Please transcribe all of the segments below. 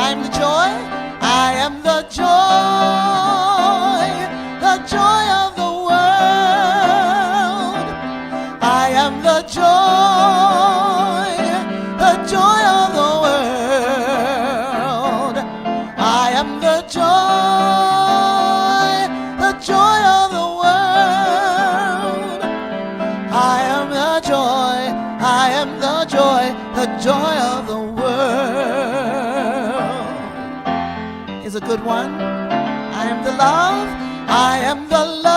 I'm the joy, I am the joy of the world. I am the joy of the world. I am the joy of the world. I am the joy, I am the joy of the world. Is a good one. I am the love, I am the love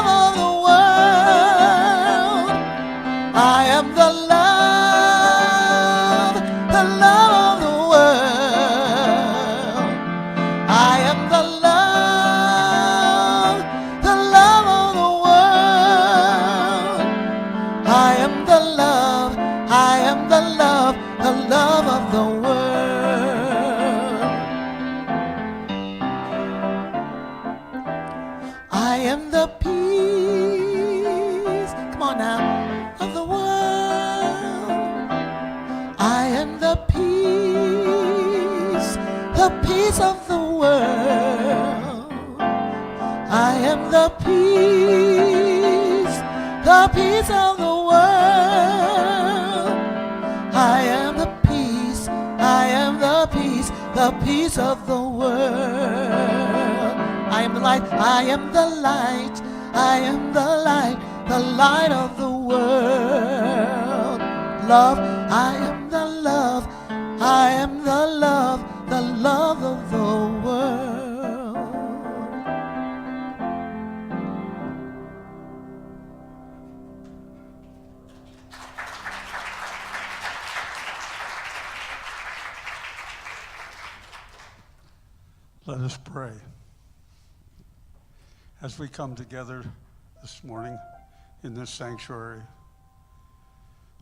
of the world. I am the love of the world. I am the love of the world. I am the love, I am the love of the world. I am the peace, come on now, of the world. I am the peace of the world. I am the peace of the world. I am the peace, I am the peace of the world. I am the light, I am the light, I am the light of the world. Love, I am the love, I am the love of the world. Let us pray. As we come together this morning in this sanctuary,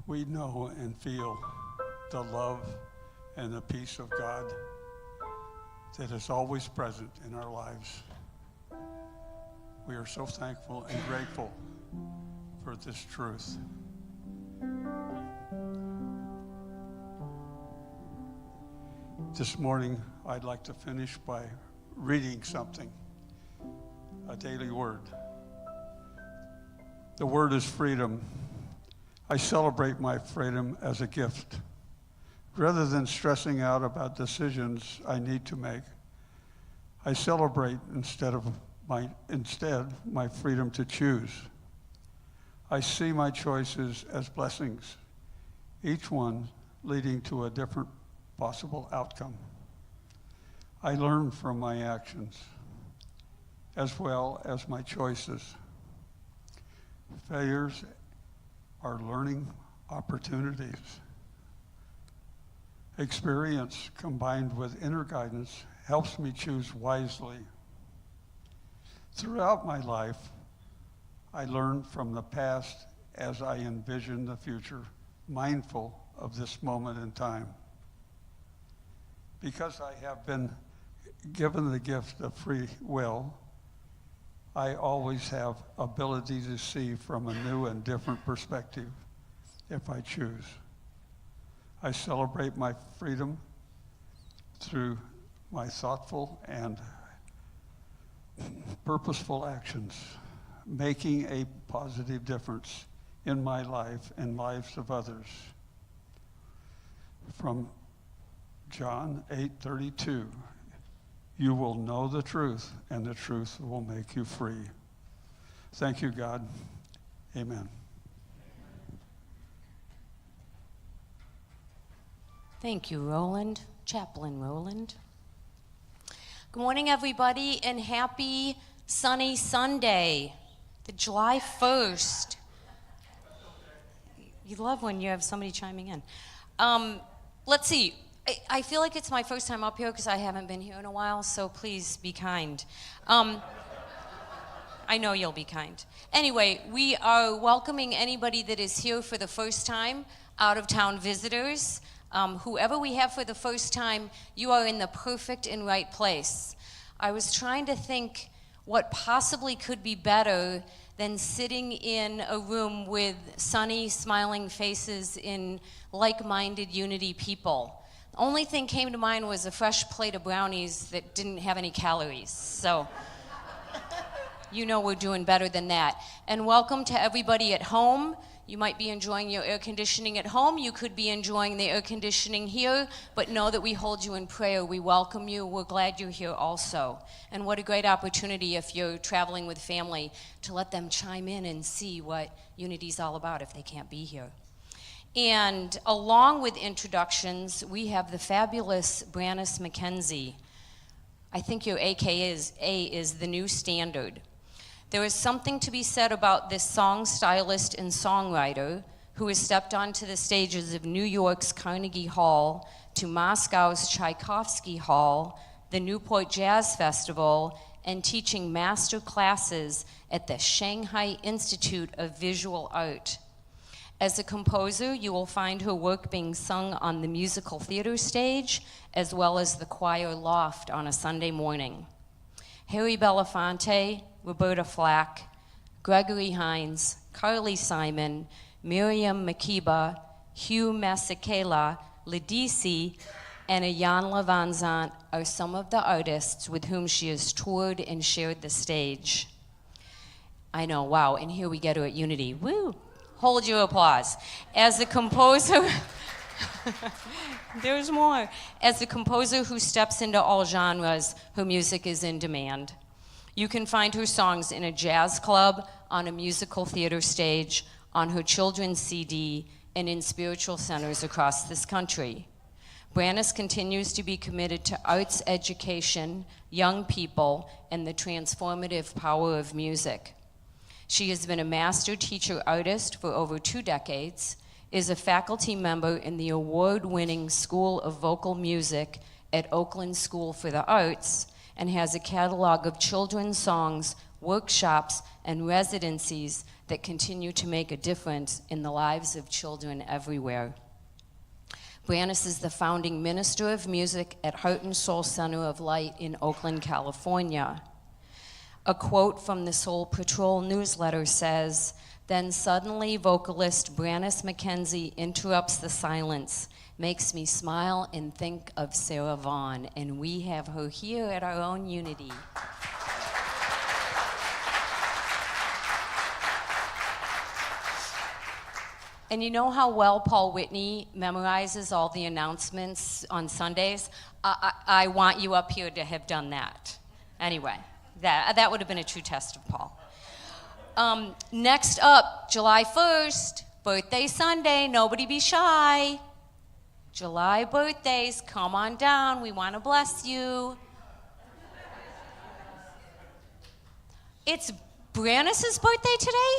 we know and feel the love and the peace of God that is always present in our lives. We are so thankful and grateful for this truth. This morning, I'd like to finish by reading something, a daily word. The word is freedom. I celebrate my freedom as a gift. Rather than stressing out about decisions I need to make, I celebrate instead my freedom to choose. I see my choices as blessings, each one leading to a different possible outcome. I learn from my actions as well as my choices. Failures are learning opportunities. Experience combined with inner guidance helps me choose wisely. Throughout my life, I learn from the past as I envision the future, mindful of this moment in time. Because I have been given the gift of free will, I always have ability to see from a new and different perspective if I choose. I celebrate my freedom through my thoughtful and purposeful actions, making a positive difference in my life and lives of others. From John 8:32, you will know the truth, and the truth will make you free. Thank you, God. Amen. Thank you, Roland. Chaplain Roland. Good morning, everybody, and happy sunny Sunday, the July 1st. You love when you have somebody chiming in. Let's see. I feel like it's my first time up here because I haven't been here in a while, so please be kind. I know you'll be kind. Anyway, we are welcoming anybody that is here for the first time, out-of-town visitors. Whoever we have for the first time, you are in the perfect and right place. I was trying to think What possibly could be better than sitting in a room with sunny, smiling faces in like-minded unity people? The only thing came to mind was a fresh plate of brownies that didn't have any calories. So you know we're doing better than that. And welcome to everybody at home. You might be enjoying your air conditioning at home. You could be enjoying the air conditioning here, but know that we hold you in prayer. We welcome you. We're glad you're here also. And what a great opportunity if you're traveling with family to let them chime in and see what Unity's all about if they can't be here. And along with introductions, we have the fabulous Brannis McKenzie. I think your AKA is the new standard. There is something to be said about this song stylist and songwriter who has stepped onto the stages of New York's Carnegie Hall to Moscow's Tchaikovsky Hall, the Newport Jazz Festival, and teaching master classes at the Shanghai Institute of Visual Art. As a composer, you will find her work being sung on the musical theater stage, as well as the choir loft on a Sunday morning. Harry Belafonte, Roberta Flack, Gregory Hines, Carly Simon, Miriam Makeba, Hugh Masekela, Ledisi, and Ayanla Van Zant are some of the artists with whom she has toured and shared the stage. I know, wow, and here we get her at Unity. Woo! Hold your applause. As a composer, there's more. As a composer who steps into all genres, her music is in demand. You can find her songs in a jazz club, on a musical theater stage, on her children's CD, and in spiritual centers across this country. Brannis continues to be committed to arts education, young people, and the transformative power of music. She has been a master teacher artist for over 2 decades, is a faculty member in the award-winning School of Vocal Music at Oakland School for the Arts, and has a catalog of children's songs, workshops, and residencies that continue to make a difference in the lives of children everywhere. Brannis is the founding minister of music at Heart and Soul Center of Light in Oakland, California. A quote from the Soul Patrol newsletter says, "Then suddenly vocalist Brannis McKenzie interrupts the silence, makes me smile and think of Sarah Vaughan," and we have her here at our own Unity. And you know how well Paul Whitney memorizes all the announcements on Sundays? I want you up here to have done that. Anyway, that would have been a true test of Paul. Next up, July 1st, birthday Sunday, nobody be shy. July birthdays, come on down, we want to bless you. It's Brannis' birthday today?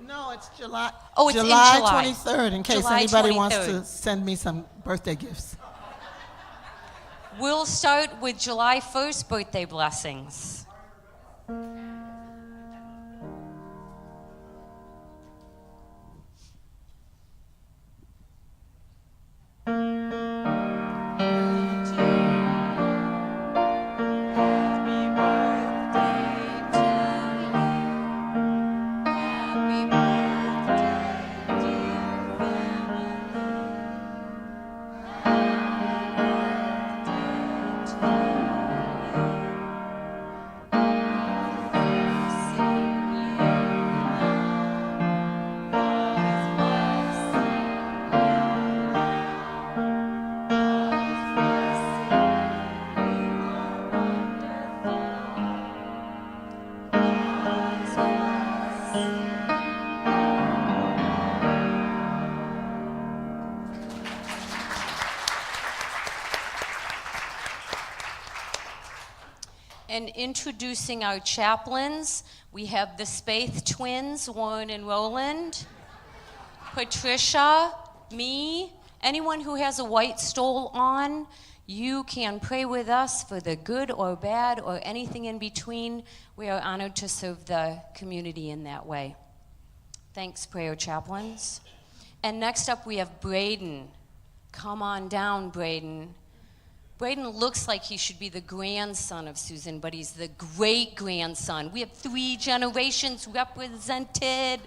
No, it's July. Oh, it's July in July. 23rd, in case July anybody wants 23rd. to send me some birthday gifts. We'll start with July 1st birthday blessings. And introducing our chaplains, we have the Spaeth twins, Warren and Roland, Patricia, me, anyone who has a white stole on, you can pray with us for the good or bad or anything in between. We are honored to serve the community in that way. Thanks, prayer chaplains. And next up we have Braden. Come on down, Braden. Braden looks like he should be the grandson of Susan, but he's the great-grandson. We have 3 generations represented.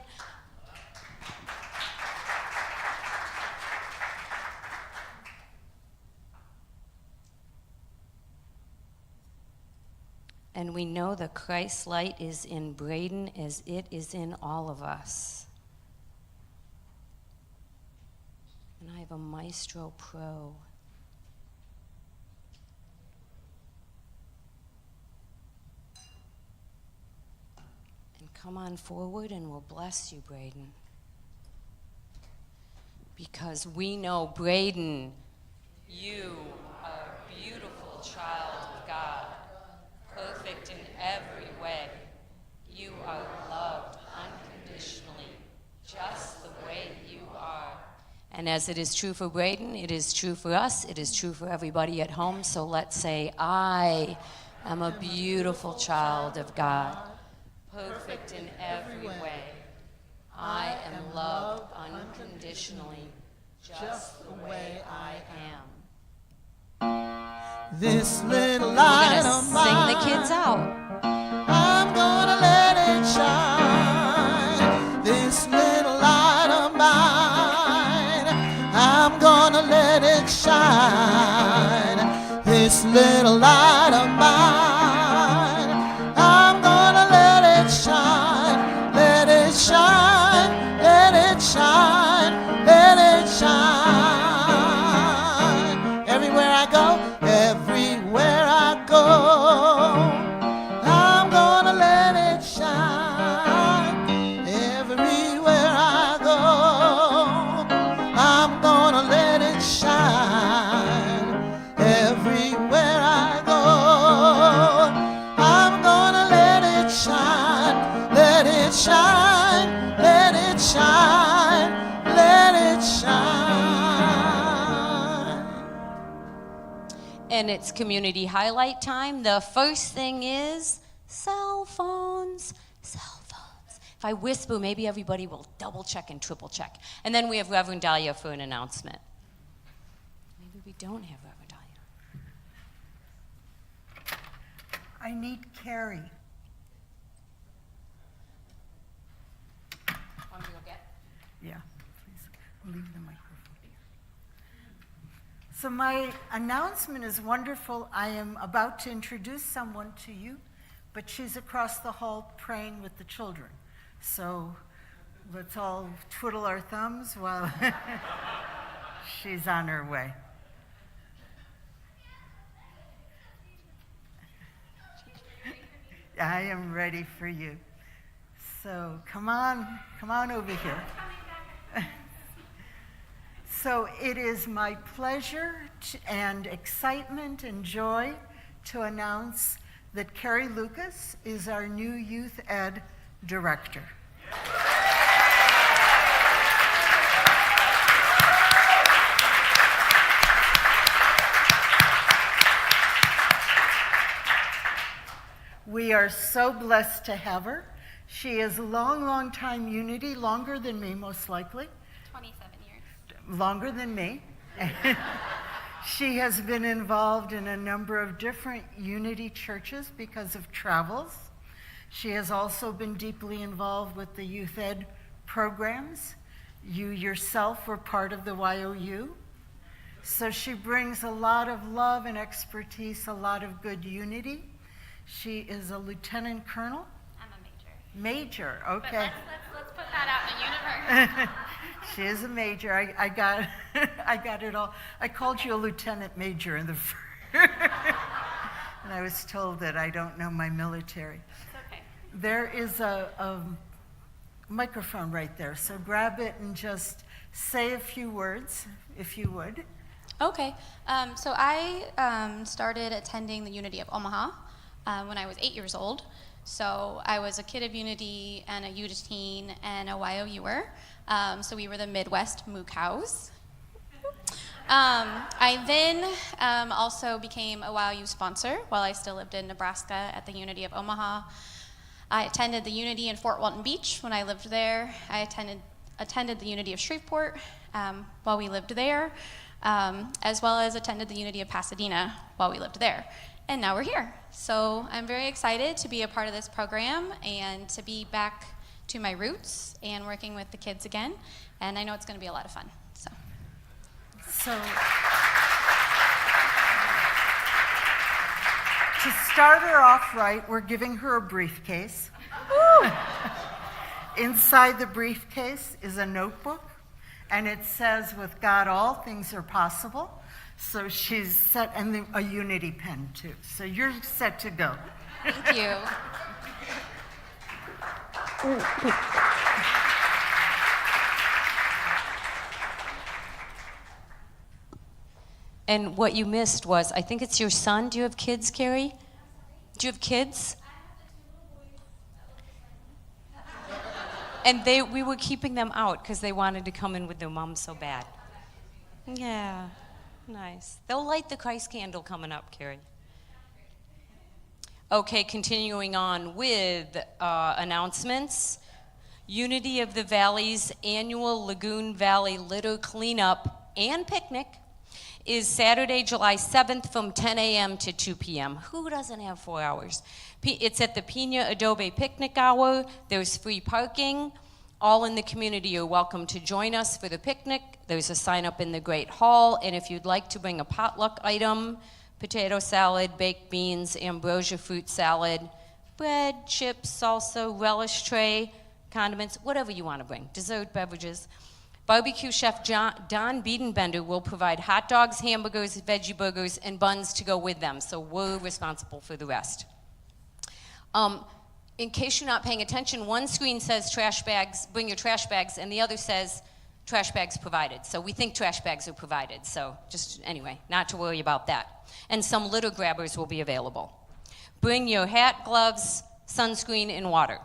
And we know the Christ light is in Braden as it is in all of us. And I have a Maestro Pro. And come on forward and we'll bless you, Braden. Because we know, Braden, you are a beautiful child of God. Perfect in every way. You are loved unconditionally, just the way you are. And as it is true for Braden, it is true for us, it is true for everybody at home. So let's say, I am a beautiful child of God, perfect in every way. I am loved unconditionally, just the way I am. This little We're light gonna of sing mine, the kids out. I'm gonna let it shine. This little light of mine, I'm gonna let it shine. This little light of mine, I'm gonna let it shine. Let it shine, let it shine, let it shine. Everywhere I go, everywhere I go, I'm gonna let it shine. Everywhere I go, I'm gonna let it shine. Everywhere I go, I'm gonna let it shine. Let it shine, let it shine, let it shine. And it's community highlight time. The first thing is cell phones. Cell phones. If I whisper, maybe everybody will double check and triple check. And then we have Reverend Dalia for an announcement. Maybe we don't have Reverend Dalia. I need Carrie. Want me to go get? Yeah, please leave the microphone here. So my announcement is wonderful. I am about to introduce someone to you, but she's across the hall praying with the children. So let's all twiddle our thumbs while she's on her way. I am ready for you. So come on over here. So it is my pleasure and excitement and joy to announce that Carrie Lucas is our new youth ed director. We are so blessed to have her. She is a long time Unity, longer than me most likely. 27 years. Longer than me. She has been involved in a number of different Unity churches because of travels. She has also been deeply involved with the youth ed programs. You yourself were part of the YOU. So she brings a lot of love and expertise, a lot of good unity. She is a lieutenant colonel. I'm a major. Major, But okay. let's put that out in the universe. She is a major. I got I got it all. I called you a lieutenant major in the and I was told that I don't know my military. It's okay. There is a microphone right there, so grab it and just say a few words, if you would. Okay. So I started attending the Unity of Omaha when I was 8 years old. So I was a kid of Unity and a youth teen and a YOUer. So we were the Midwest Moo Cows. I then also became a YOU sponsor while I still lived in Nebraska at the Unity of Omaha. I attended the Unity in Fort Walton Beach when I lived there. I attended the Unity of Shreveport while we lived there. as well as attended the Unity of Pasadena while we lived there. And now we're here. So I'm very excited to be a part of this program and to be back to my roots and working with the kids again. And I know it's going to be a lot of fun. So to start her off right, we're giving her a briefcase. Inside the briefcase is a notebook, and it says, "With God, all things are possible." So she's set, and a Unity pen too. So you're set to go. Thank you. And what you missed was, I think it's your son. Do you have kids, Carrie? Do you have kids? And we were keeping them out because they wanted to come in with their mom so bad. Yeah, nice. They'll light the Christ candle coming up, Carrie. Okay, continuing on with announcements. Unity of the Valley's annual Lagoon Valley litter cleanup and picnic is Saturday, July 7th from 10 a.m. to 2 p.m. Who doesn't have 4 hours? It's at the Pina Adobe Picnic Hour. There's free parking. All in the community are welcome to join us for the picnic. There's a sign up in the Great Hall, and if you'd like to bring a potluck item, potato salad, baked beans, ambrosia fruit salad, bread, chips, salsa, relish tray, condiments, whatever you want to bring, dessert, beverages. Barbecue chef Don Biedenbender will provide hot dogs, hamburgers, veggie burgers, and buns to go with them, so we're responsible for the rest. In case you're not paying attention, one screen says trash bags, bring your trash bags, and the other says trash bags provided. So we think trash bags are provided, so just anyway, not to worry about that. And some litter grabbers will be available. Bring your hat, gloves, sunscreen, and water.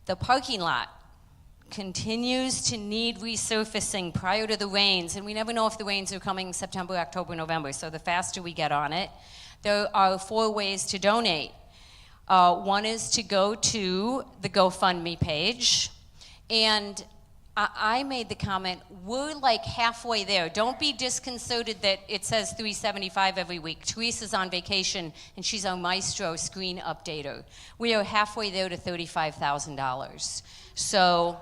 The parking lot continues to need resurfacing prior to the rains, and we never know if the rains are coming September, October, November, so the faster we get on it. There are 4 ways to donate. One is to go to the GoFundMe page, and I made the comment, we're like halfway there. Don't be disconcerted that it says $375 every week. Teresa's on vacation, and she's our Maestro screen updater. We are halfway there to $35,000. So,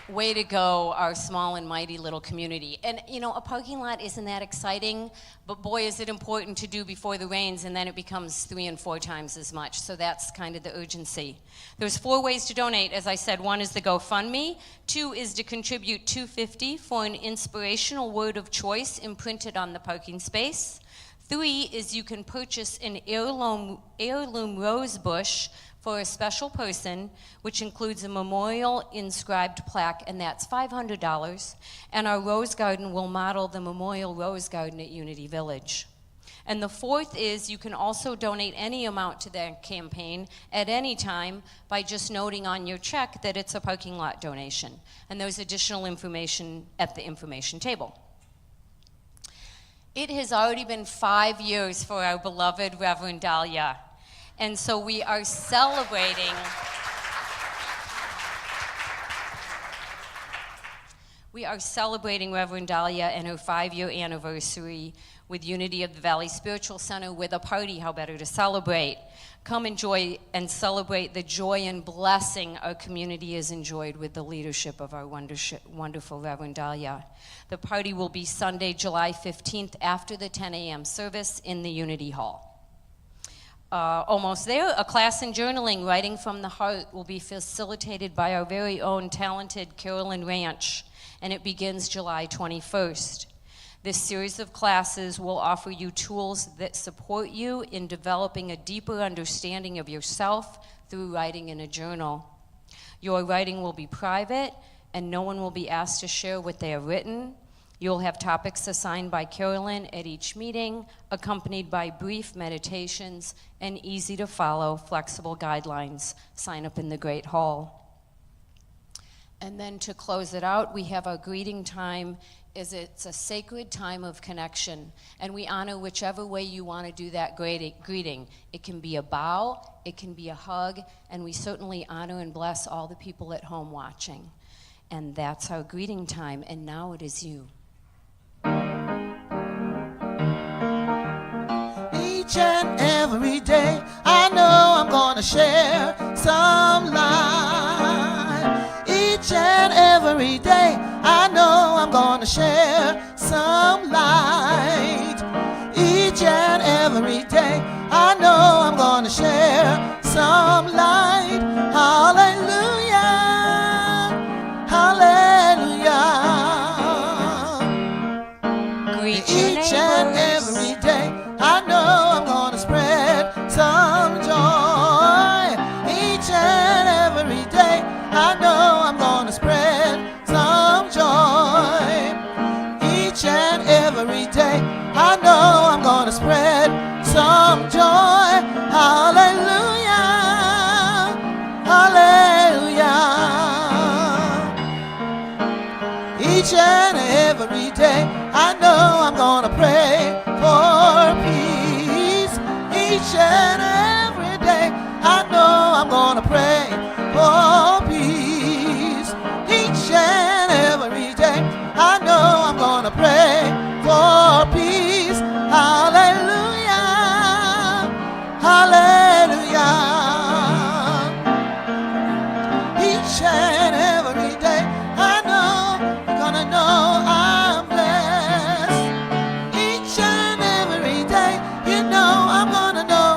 way to go, our small and mighty little community. And you know, a parking lot isn't that exciting, but boy, is it important to do before the rains, and then it becomes 3 and 4 times as much. So that's kind of the urgency. There's 4 ways to donate. As I said, 1 is the GoFundMe. 2 is to contribute $250 for an inspirational word of choice imprinted on the parking space. 3 is you can purchase an heirloom rose bush for a special person, which includes a memorial inscribed plaque, and that's $500. And our rose garden will model the memorial rose garden at Unity Village. And the 4th is you can also donate any amount to that campaign at any time by just noting on your check that it's a parking lot donation. And there's additional information at the information table. It has already been 5 years for our beloved Reverend Dalia. And so we are celebrating. We are celebrating Reverend Dalia and her 5-year anniversary with Unity of the Valley Spiritual Center with a party. How better to celebrate? Come enjoy and celebrate the joy and blessing our community has enjoyed with the leadership of our wonderful Reverend Dalia. The party will be Sunday, July 15th after the 10 a.m. service in the Unity Hall. Almost there, a class in journaling, Writing from the Heart, will be facilitated by our very own talented Carolyn Ranch, and it begins July 21st. This series of classes will offer you tools that support you in developing a deeper understanding of yourself through writing in a journal. Your writing will be private, and no one will be asked to share what they have written. You'll have topics assigned by Carolyn at each meeting, accompanied by brief meditations and easy-to-follow, flexible guidelines. Sign up in the Great Hall. And then to close it out, we have our greeting time. It's a sacred time of connection, and we honor whichever way you want to do that greeting. It can be a bow, it can be a hug, and we certainly honor and bless all the people at home watching. And that's our greeting time, and now it is you. Each and every day, I know I'm gonna share some light. Each and every day, I know I'm gonna share some light. Each and every day, I know I'm gonna share some light. Hallelujah, hallelujah. Greet your Each and neighbors. every day, I know I'm gonna spread some joy. Each and every day, I know I'm gonna spread some joy. Each and every day, I know I'm gonna spread some joy. Hallelujah, hallelujah. Each and every day, I know I'm gonna pray for peace. Each and every day, I know I'm gonna pray for peace. Each and every day, I know I'm gonna pray for peace. Hallelujah, hallelujah. Each and every day, I know you're gonna know I'm blessed. Each and every day, you know I'm gonna know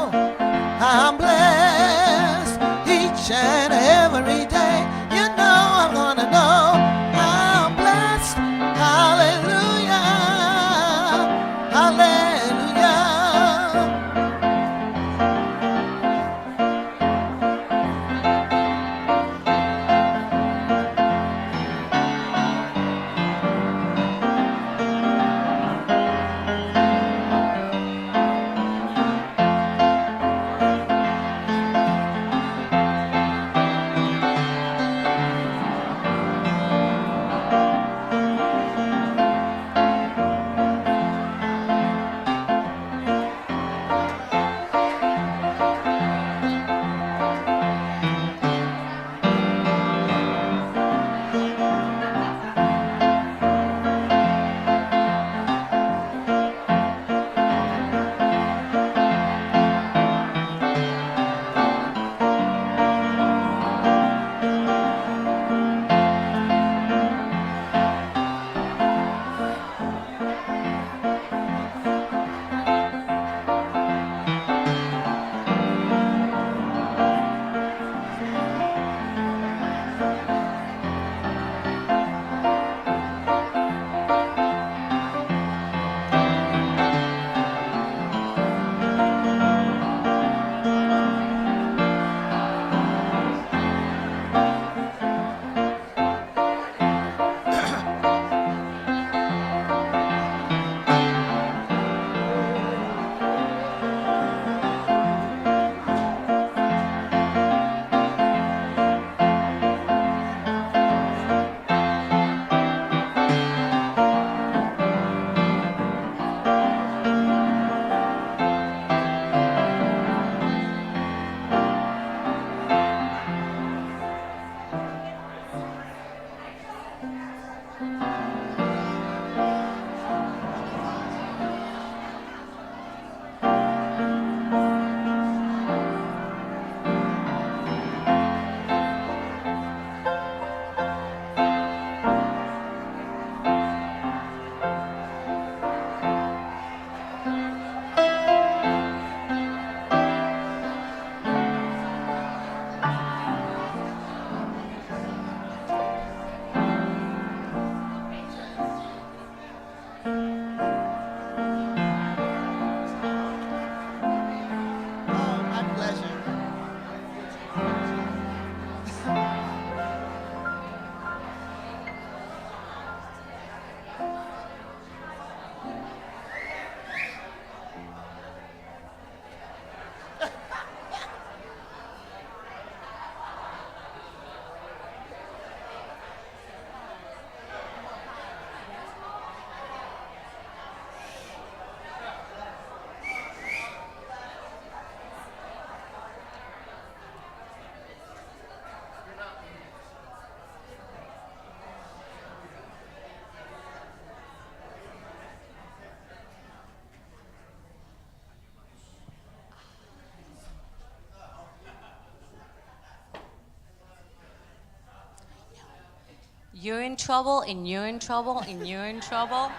You're in trouble, and you're in trouble, and you're in trouble.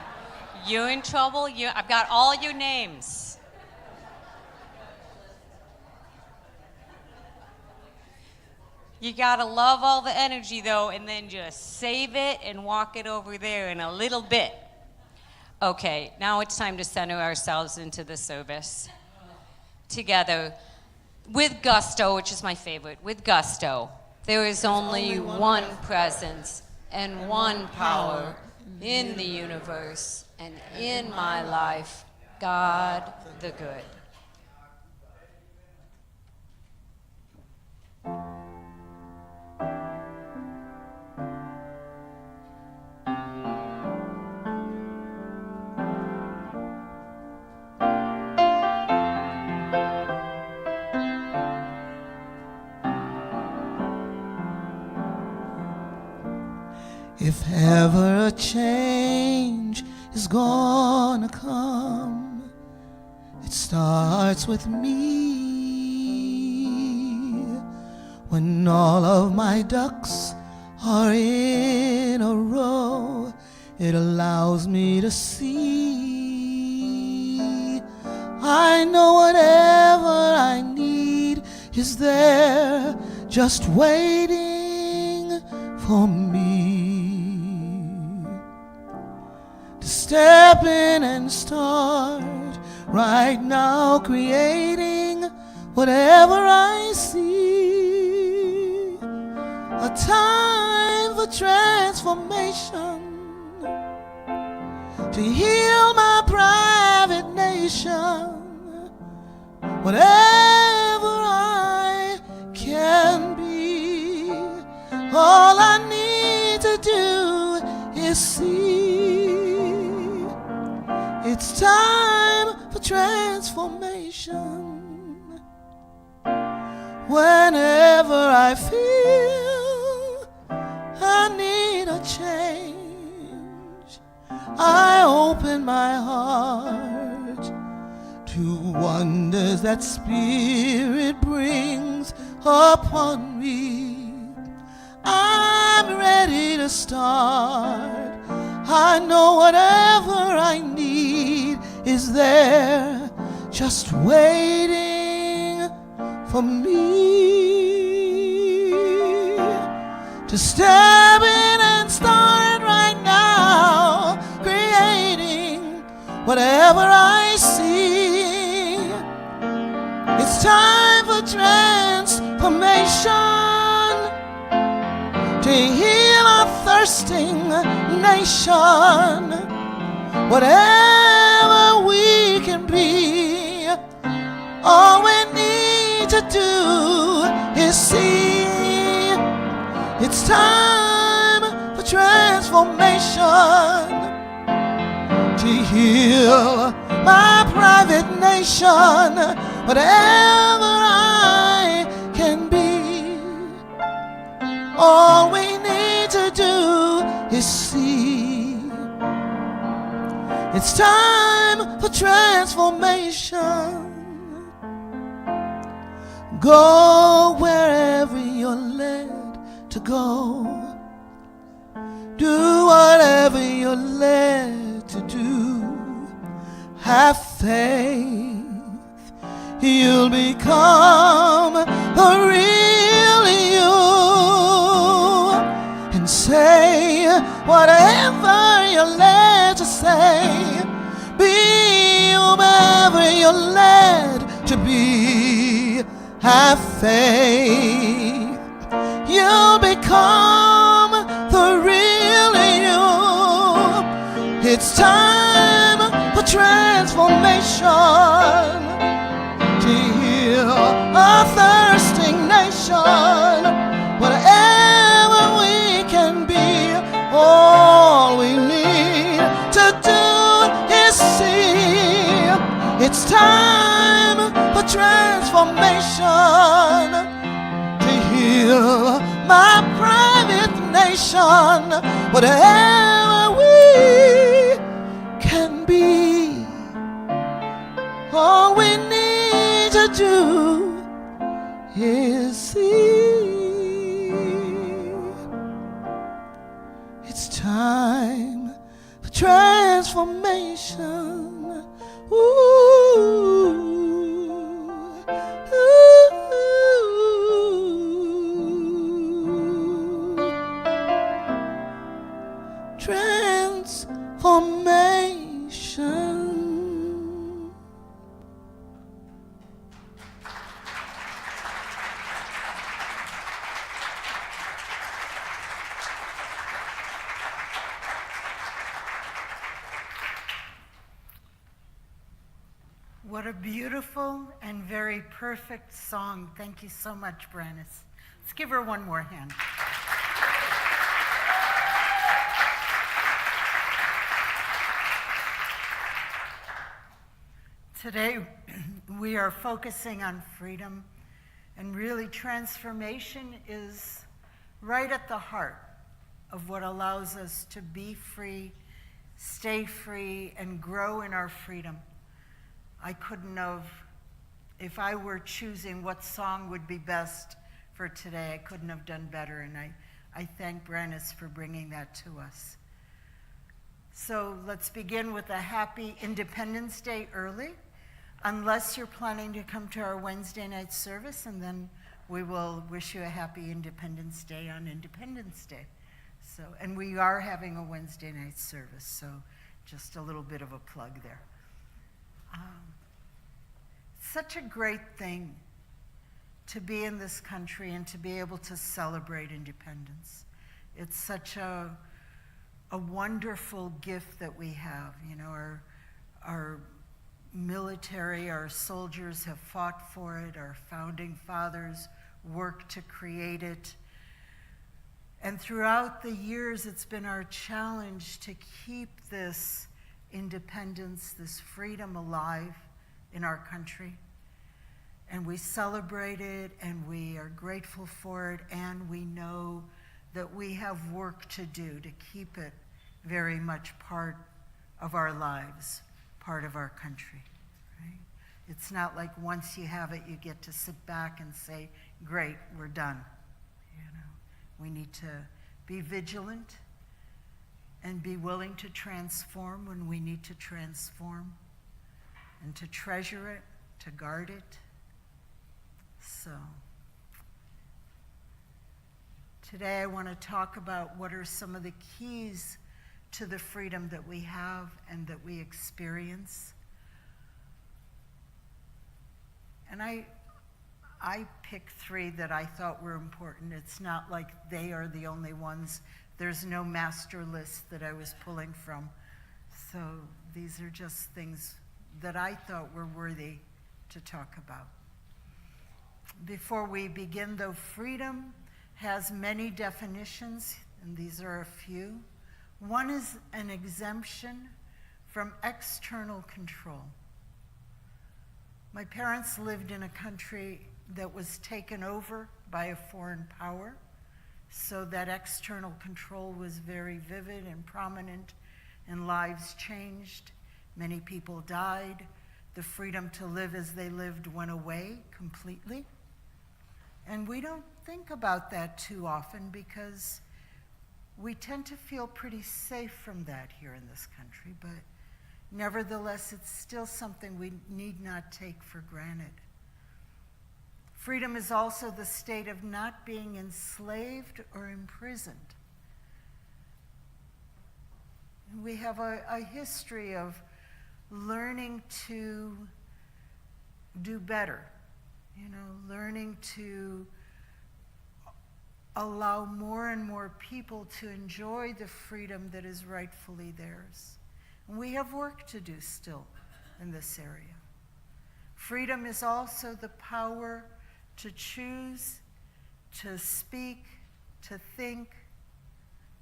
You're in trouble. I've got all your names. You gotta love all the energy, though, and then just save it and walk it over there in a little bit. Okay, now it's time to center ourselves into the service. Together, with gusto, which is my favorite, with gusto. There is only one presence and one power in the universe and in my life, God the good. If ever a change is gonna come, it starts with me. When all of my ducks are in a row, it allows me to see. I know whatever I need is there, just waiting for me. To step in and start right now, creating whatever I see. A time for transformation, to heal my private nation. Whatever I can be, all I need to do is see. It's time for transformation. Whenever I feel I need a change, I open my heart to wonders that Spirit brings upon me. I'm ready to start. I know whatever I need is there, just waiting for me. To step in and start right now, creating whatever I see. It's time for transformation, to heal a thirsting nation. Whatever we can be, all we need to do is see. It's time for transformation, to heal my private nation. Whatever I can be, all we need to do is see. It's time for transformation. Go wherever you're led to go. Do whatever you're led to do. Have faith, you'll become the real you. And say whatever you're led to say. Be whomever you're led to be. Have faith, you'll become the real you. It's time for transformation, to heal a thirsting nation. Whatever we can be, all we need to do is see. It's time for transformation, to heal my private nation. Whatever we can be, all we need to do is see. transformation. Ooh, ooh, transformation. What a beautiful and very perfect song. Thank you so much, Brannis. Let's give her one more hand. Today, we are focusing on freedom, and really transformation is right at the heart of what allows us to be free, stay free, and grow in our freedom. I couldn't have, if I were choosing what song would be best for today, I couldn't have done better, and I thank Brannis for bringing that to us. So let's begin with a happy Independence Day early, unless you're planning to come to our Wednesday night service, and then we will wish you a happy Independence Day on Independence Day. So, and we are having a Wednesday night service, so just a little bit of a plug there. Such a great thing to be in this country and to be able to celebrate independence. It's such a wonderful gift that we have. You know, our military, our soldiers have fought for it, our founding fathers worked to create it. And throughout the years, it's been our challenge to keep this independence, this freedom alive in our country. And we celebrate it, and we are grateful for it, and we know that we have work to do to keep it very much part of our lives, part of our country, right? It's not like once you have it, you get to sit back and say, great, we're done. You know, we need to be vigilant and be willing to transform when we need to transform, and to treasure it, to guard it. So, today I want to talk about what are some of the keys to the freedom that we have and that we experience. And I picked three that I thought were important. It's not like they are the only ones. There's no master list that I was pulling from. So these are just things that I thought were worthy to talk about. Before we begin, though, freedom has many definitions, and these are a few. One is an exemption from external control. My parents lived in a country that was taken over by a foreign power, so that external control was very vivid and prominent, and lives changed. Many people died. The freedom to live as they lived went away completely. And we don't think about that too often because we tend to feel pretty safe from that here in this country, but nevertheless, it's still something we need not take for granted. Freedom is also the state of not being enslaved or imprisoned. And we have a history of learning to do better, you know, learning to allow more and more people to enjoy the freedom that is rightfully theirs. And we have work to do still in this area. Freedom is also the power to choose, to speak, to think,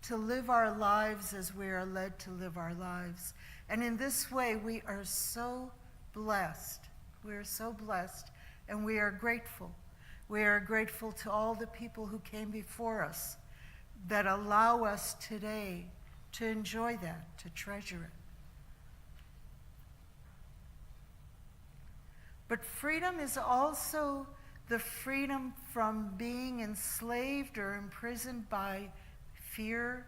to live our lives as we are led to live our lives. And in this way, we are so blessed. We are so blessed, and we are grateful. We are grateful to all the people who came before us that allow us today to enjoy that, to treasure it. But freedom is also the freedom from being enslaved or imprisoned by fear,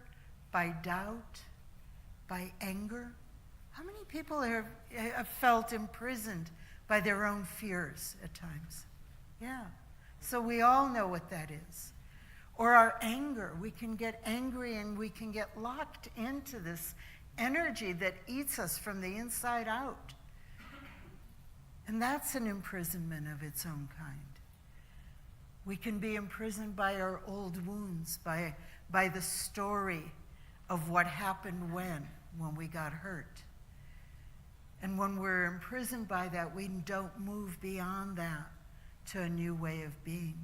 by doubt, by anger? How many people have felt imprisoned by their own fears at times? Yeah. So we all know what that is. Or our anger. We can get angry and we can get locked into this energy that eats us from the inside out. And that's an imprisonment of its own kind. We can be imprisoned by our old wounds, by the story of what happened when we got hurt. And when we're imprisoned by that, we don't move beyond that to a new way of being.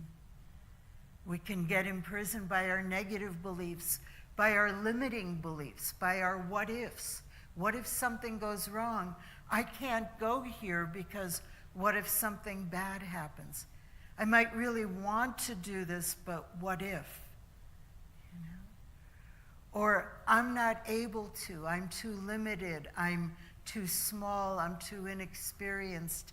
We can get imprisoned by our negative beliefs, by our limiting beliefs, by our what ifs. What if something goes wrong? I can't go here because what if something bad happens? I might really want to do this, but what if? You know? Or I'm not able to, I'm too limited, I'm too small, I'm too inexperienced.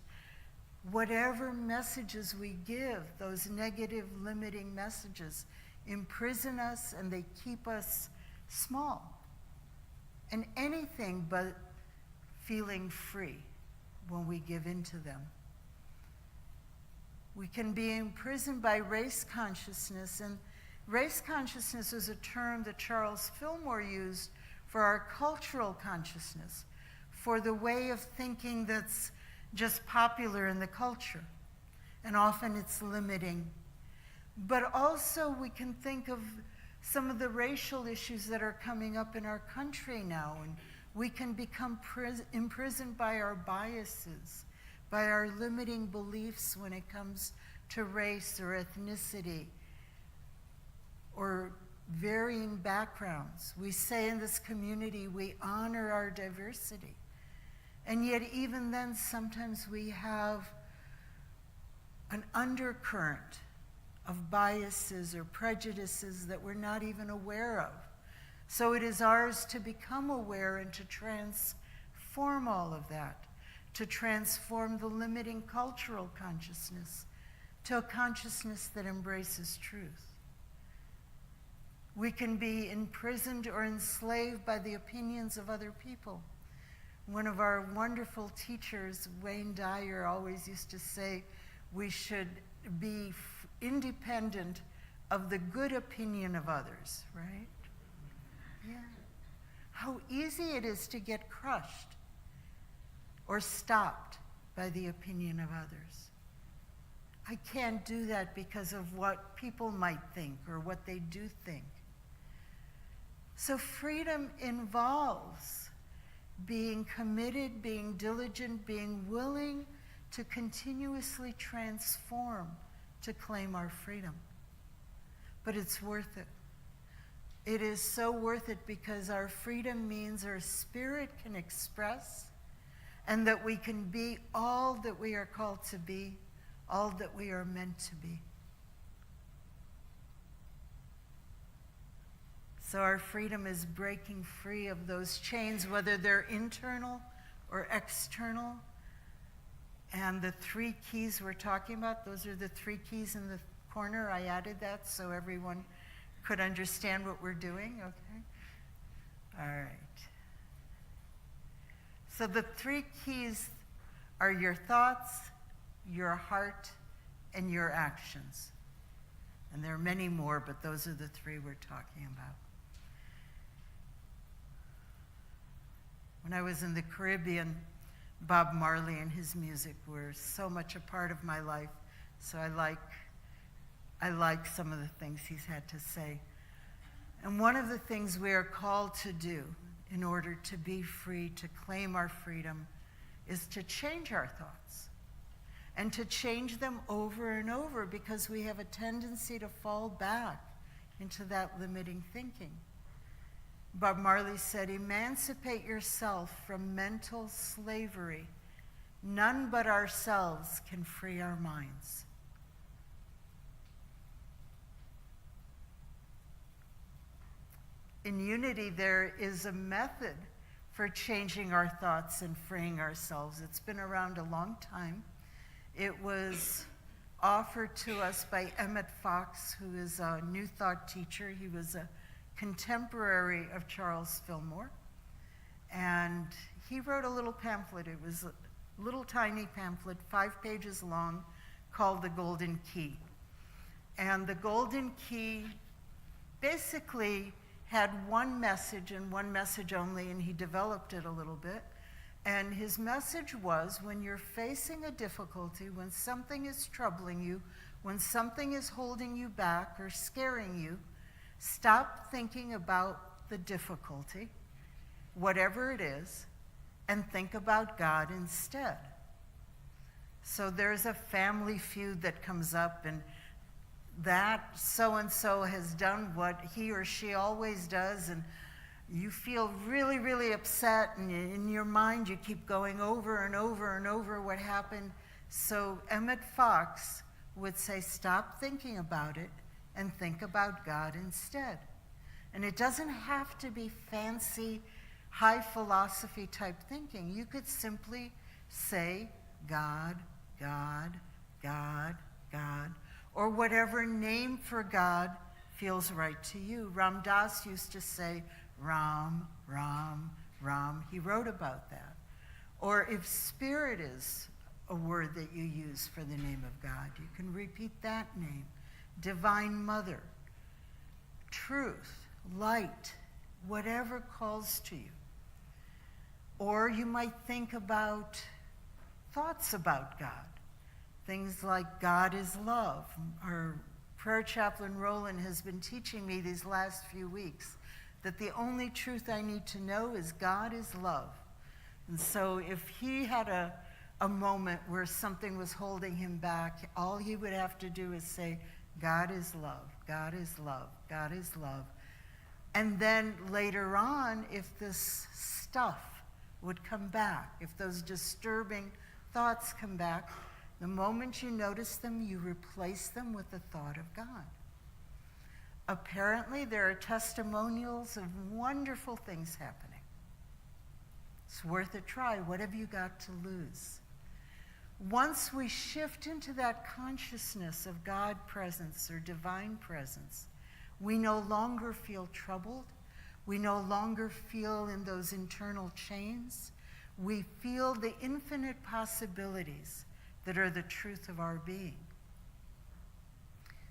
Whatever messages we give, those negative limiting messages, imprison us and they keep us small. And anything but feeling free when we give in to them. We can be imprisoned by race consciousness, and race consciousness is a term that Charles Fillmore used for our cultural consciousness, for the way of thinking that's just popular in the culture. And often it's limiting. But also we can think of some of the racial issues that are coming up in our country now, and we can become imprisoned by our biases, by our limiting beliefs when it comes to race or ethnicity or varying backgrounds. We say in this community we honor our diversity. And yet even then sometimes we have an undercurrent of biases or prejudices that we're not even aware of. So it is ours to become aware and to transform all of that, to transform the limiting cultural consciousness to a consciousness that embraces truth. We can be imprisoned or enslaved by the opinions of other people. One of our wonderful teachers, Wayne Dyer, always used to say we should be independent of the good opinion of others, right? Yeah. How easy it is to get crushed or stopped by the opinion of others. I can't do that because of what people might think or what they do think. So freedom involves being committed, being diligent, being willing to continuously transform to claim our freedom. But it's worth it. It is so worth it because our freedom means our spirit can express and that we can be all that we are called to be, all that we are meant to be. So our freedom is breaking free of those chains, whether they're internal or external. And the 3 keys we're talking about, those are the 3 keys in the corner. I added that so everyone could understand what we're doing, okay? All right. So the 3 keys are your thoughts, your heart, and your actions. And there are many more, but those are the 3 we're talking about. When I was in the Caribbean, Bob Marley and his music were so much a part of my life. So I like some of the things he's had to say. And one of the things we are called to do in order to be free, to claim our freedom, is to change our thoughts. And to change them over and over because we have a tendency to fall back into that limiting thinking. Bob Marley said, "Emancipate yourself from mental slavery. None but ourselves can free our minds." In Unity, there is a method for changing our thoughts and freeing ourselves. It's been around a long time. It was offered to us by Emmett Fox, who is a New Thought teacher. He was a contemporary of Charles Fillmore. he wrote a little pamphlet. It was a little tiny pamphlet, 5 pages long, called The Golden Key. And the Golden Key basically had one message and one message only, and he developed it a little bit. And his message was, when you're facing a difficulty, when something is troubling you, when something is holding you back or scaring you, stop thinking about the difficulty, whatever it is, and think about God instead. So there's a family feud that comes up, and that so-and-so has done what he or she always does, and you feel really, really upset, and in your mind you keep going over and over and over what happened. So Emmett Fox would say, stop thinking about it and think about God instead. And it doesn't have to be fancy, high philosophy type thinking. You could simply say, God, God, God, God, or whatever name for God feels right to you. Ram Dass used to say, Ram, Ram, Ram. He wrote about that. Or if spirit is a word that you use for the name of God, you can repeat that name. Divine Mother, truth, light, whatever calls to you. Or you might think about thoughts about God. Things like God is love. Our prayer chaplain Roland has been teaching me these last few weeks that the only truth I need to know is God is love. And so if he had a moment where something was holding him back, all he would have to do is say, God is love, God is love, God is love. And then later on, if this stuff would come back, if those disturbing thoughts come back, the moment you notice them, you replace them with the thought of God. Apparently, there are testimonials of wonderful things happening. It's worth a try. What have you got to lose? Once we shift into that consciousness of God presence or divine presence, we no longer feel troubled. We no longer feel in those internal chains. We feel the infinite possibilities that are the truth of our being.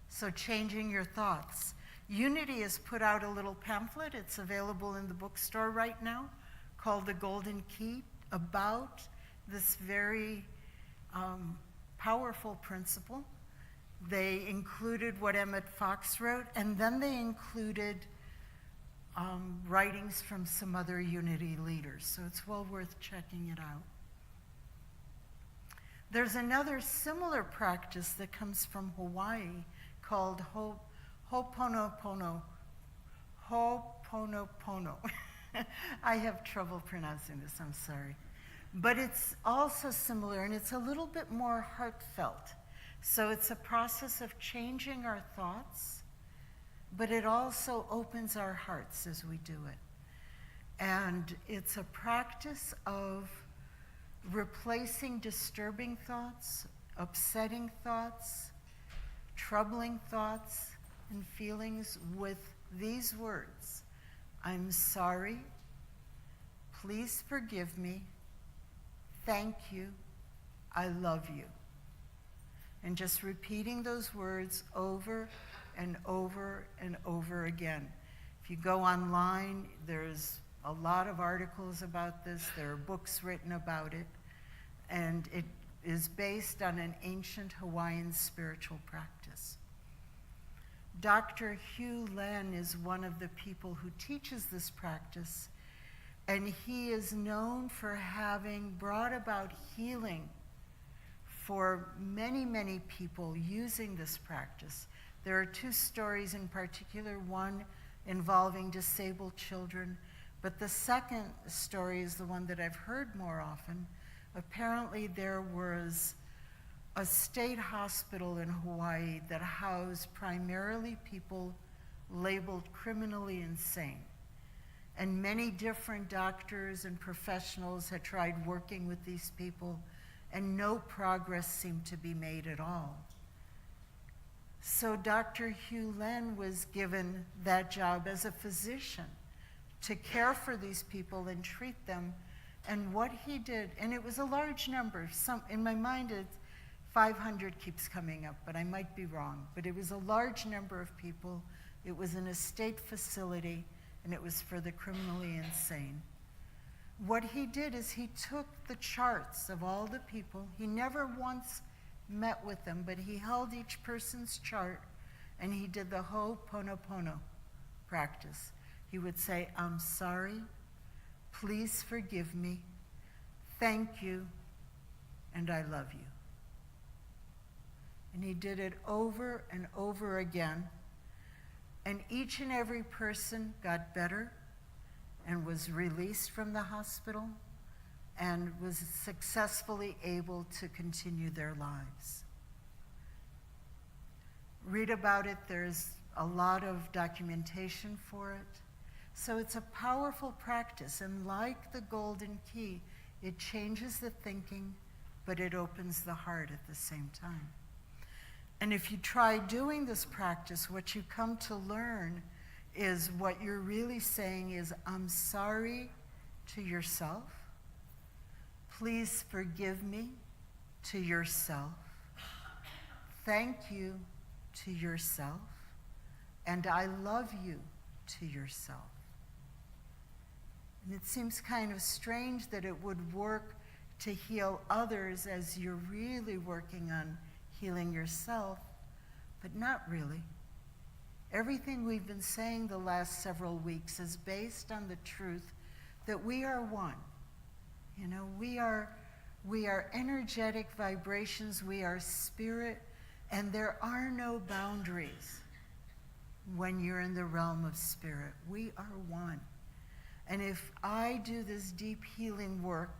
So changing your thoughts. Unity has put out a little pamphlet. It's available in the bookstore right now, called The Golden Key, about this very powerful principle. They included what Emmett Fox wrote, and then they included writings from some other Unity leaders. So it's well worth checking it out. There's another similar practice that comes from Hawaii called Ho'oponopono. Ho'oponopono. I have trouble pronouncing this, I'm sorry. But it's also similar, and it's a little bit more heartfelt. So it's a process of changing our thoughts, but it also opens our hearts as we do it. And it's a practice of replacing disturbing thoughts, upsetting thoughts, troubling thoughts and feelings with these words: I'm sorry, please forgive me, thank you, I love you. And just repeating those words over and over and over again. If you go online, there's a lot of articles about this. There are books written about it. And it is based on an ancient Hawaiian spiritual practice. Dr. Hugh Len is one of the people who teaches this practice, and he is known for having brought about healing for many, many people using this practice. There are 2 stories in particular, one involving disabled children, but the second story is the one that I've heard more often. Apparently there was a state hospital in Hawaii that housed primarily people labeled criminally insane. And many different doctors and professionals had tried working with these people, and no progress seemed to be made at all. So Dr. Hugh Len was given that job as a physician to care for these people and treat them And what he did, and it was a large number, in my mind it's 500 keeps coming up, but I might be wrong. But it was a large number of people. It was in a state facility, and it was for the criminally insane. What he did is he took the charts of all the people. He never once met with them, but he held each person's chart, and he did the Ho'oponopono practice. He would say, I'm sorry, please forgive me, thank you, and I love you. And he did it over and over again. And each and every person got better and was released from the hospital and was successfully able to continue their lives. Read about it. There's a lot of documentation for it. So it's a powerful practice. And like the golden key, it changes the thinking, but it opens the heart at the same time. And if you try doing this practice, what you come to learn is what you're really saying is, I'm sorry to yourself. Please forgive me to yourself. Thank you to yourself. And I love you to yourself. And it seems kind of strange that it would work to heal others as you're really working on healing yourself, but not really. Everything we've been saying the last several weeks is based on the truth that we are one. You know, we are energetic vibrations, we are spirit, and there are no boundaries when you're in the realm of spirit. We are one. And if I do this deep healing work,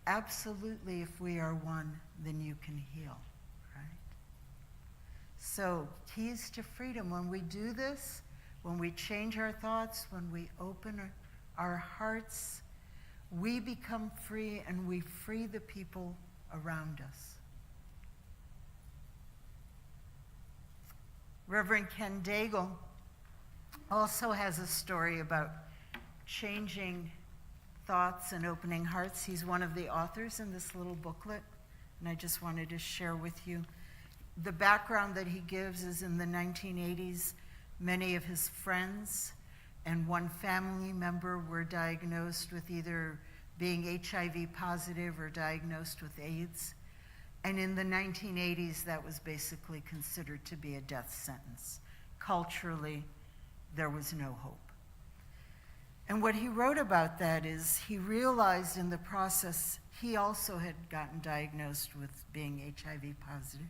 absolutely, if we are one, then you can heal, right? So, keys to freedom. When we do this, when we change our thoughts, when we open our hearts, we become free and we free the people around us. Reverend Ken Daigle also has a story about changing thoughts and opening hearts. He's one of the authors in this little booklet, and I just wanted to share with you. The background that he gives is in the 1980s, many of his friends and one family member were diagnosed with either being HIV positive or diagnosed with AIDS. And in the 1980s, that was basically considered to be a death sentence. Culturally, there was no hope. And what he wrote about that is he realized in the process he also had gotten diagnosed with being HIV positive.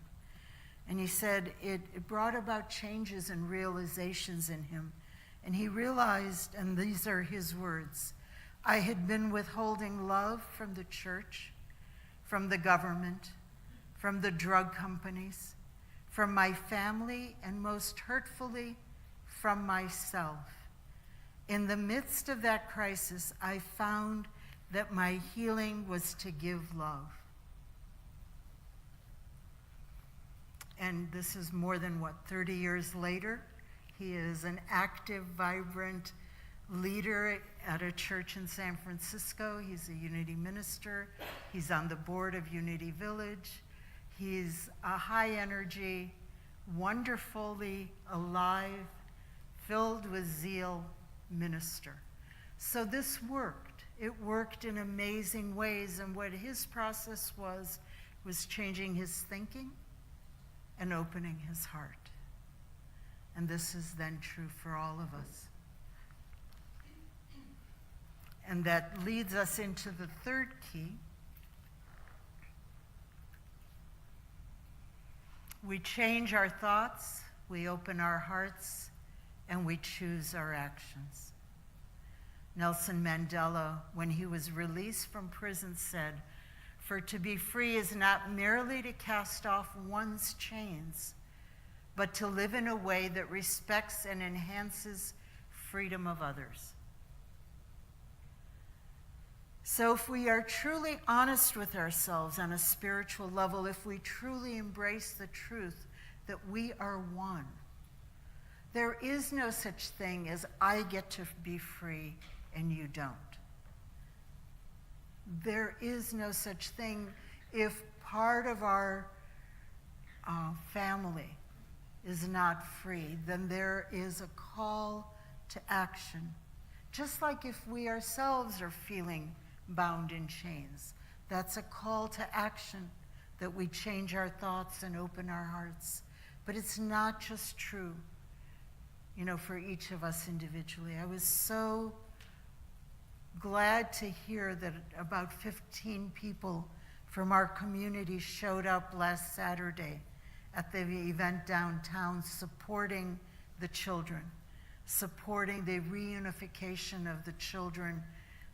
And he said it brought about changes and realizations in him. And he realized, and these are his words, I had been withholding love from the church, from the government, from the drug companies, from my family, and most hurtfully, from myself. In the midst of that crisis, I found that my healing was to give love. And this is more than, 30 years later? He is an active, vibrant leader at a church in San Francisco. He's a Unity minister. He's on the board of Unity Village. He's a high energy, wonderfully alive, filled with zeal minister. So this worked. It worked in amazing ways, and what his process was changing his thinking and opening his heart. And this is then true for all of us. And that leads us into the third key. We change our thoughts, we open our hearts, and we choose our actions. Nelson Mandela, when he was released from prison, said, "For to be free is not merely to cast off one's chains, but to live in a way that respects and enhances freedom of others." So if we are truly honest with ourselves on a spiritual level, if we truly embrace the truth that we are one, there is no such thing as I get to be free and you don't. There is no such thing. If part of our family is not free, then there is a call to action. Just like if we ourselves are feeling bound in chains, that's a call to action, that we change our thoughts and open our hearts. But it's not just true, for each of us individually. I was so glad to hear that about 15 people from our community showed up last Saturday at the event downtown, supporting the children, supporting the reunification of the children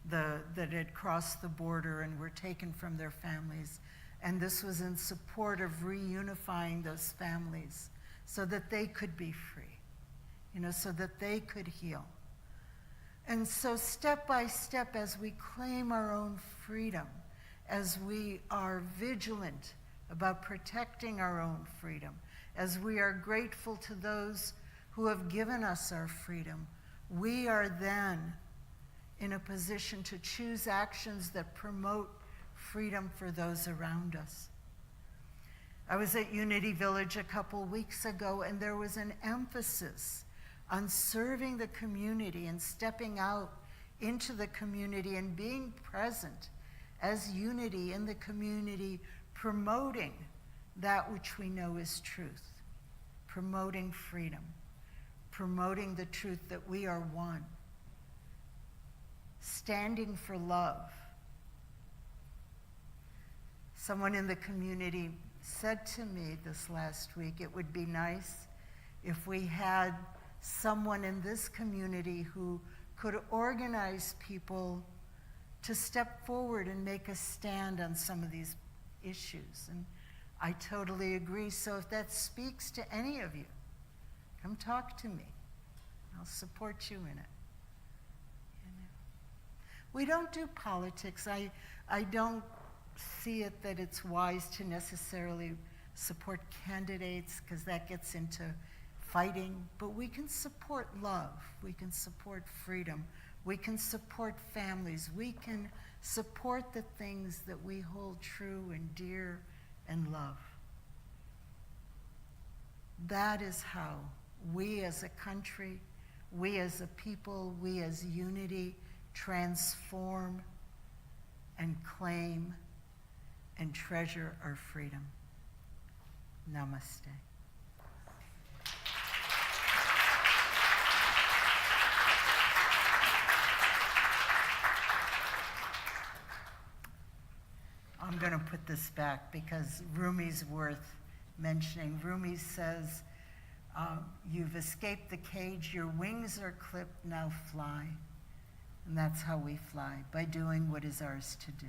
that had crossed the border and were taken from their families. And this was in support of reunifying those families so that they could be free, so that they could heal. And so step by step, as we claim our own freedom, as we are vigilant about protecting our own freedom, as we are grateful to those who have given us our freedom, we are then in a position to choose actions that promote freedom for those around us. I was at Unity Village a couple weeks ago, and there was an emphasis on serving the community and stepping out into the community and being present as unity in the community, promoting that which we know is truth, promoting freedom, promoting the truth that we are one, standing for love. Someone in the community said to me this last week, it would be nice if we had someone in this community who could organize people to step forward and make a stand on some of these issues. And I totally agree. So if that speaks to any of you, come talk to me. I'll support you in it. We don't do politics. I don't see it that it's wise to necessarily support candidates, because that gets into fighting, but we can support love, we can support freedom, we can support families, we can support the things that we hold true and dear and love. That is how we as a country, we as a people, we as unity transform and claim and treasure our freedom. Namaste. I'm going to put this back because Rumi's worth mentioning. Rumi says, you've escaped the cage, your wings are clipped, now fly. And that's how we fly, by doing what is ours to do.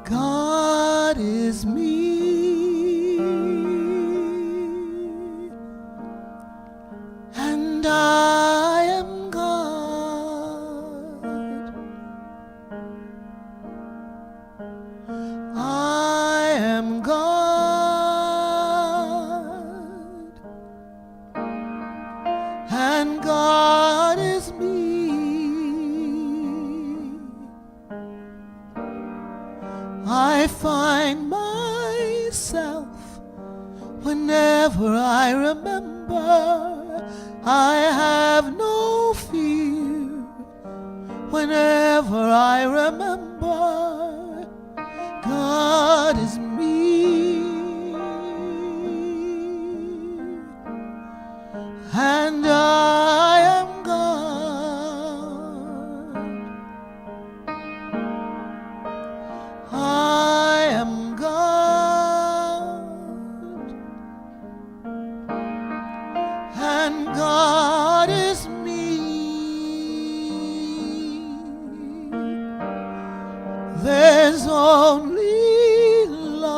God is me, and I am God. I am God, and God is me. I find myself whenever I remember I have no fear. Whenever I remember God is me, and I am God. I am God, and God is me. There's only love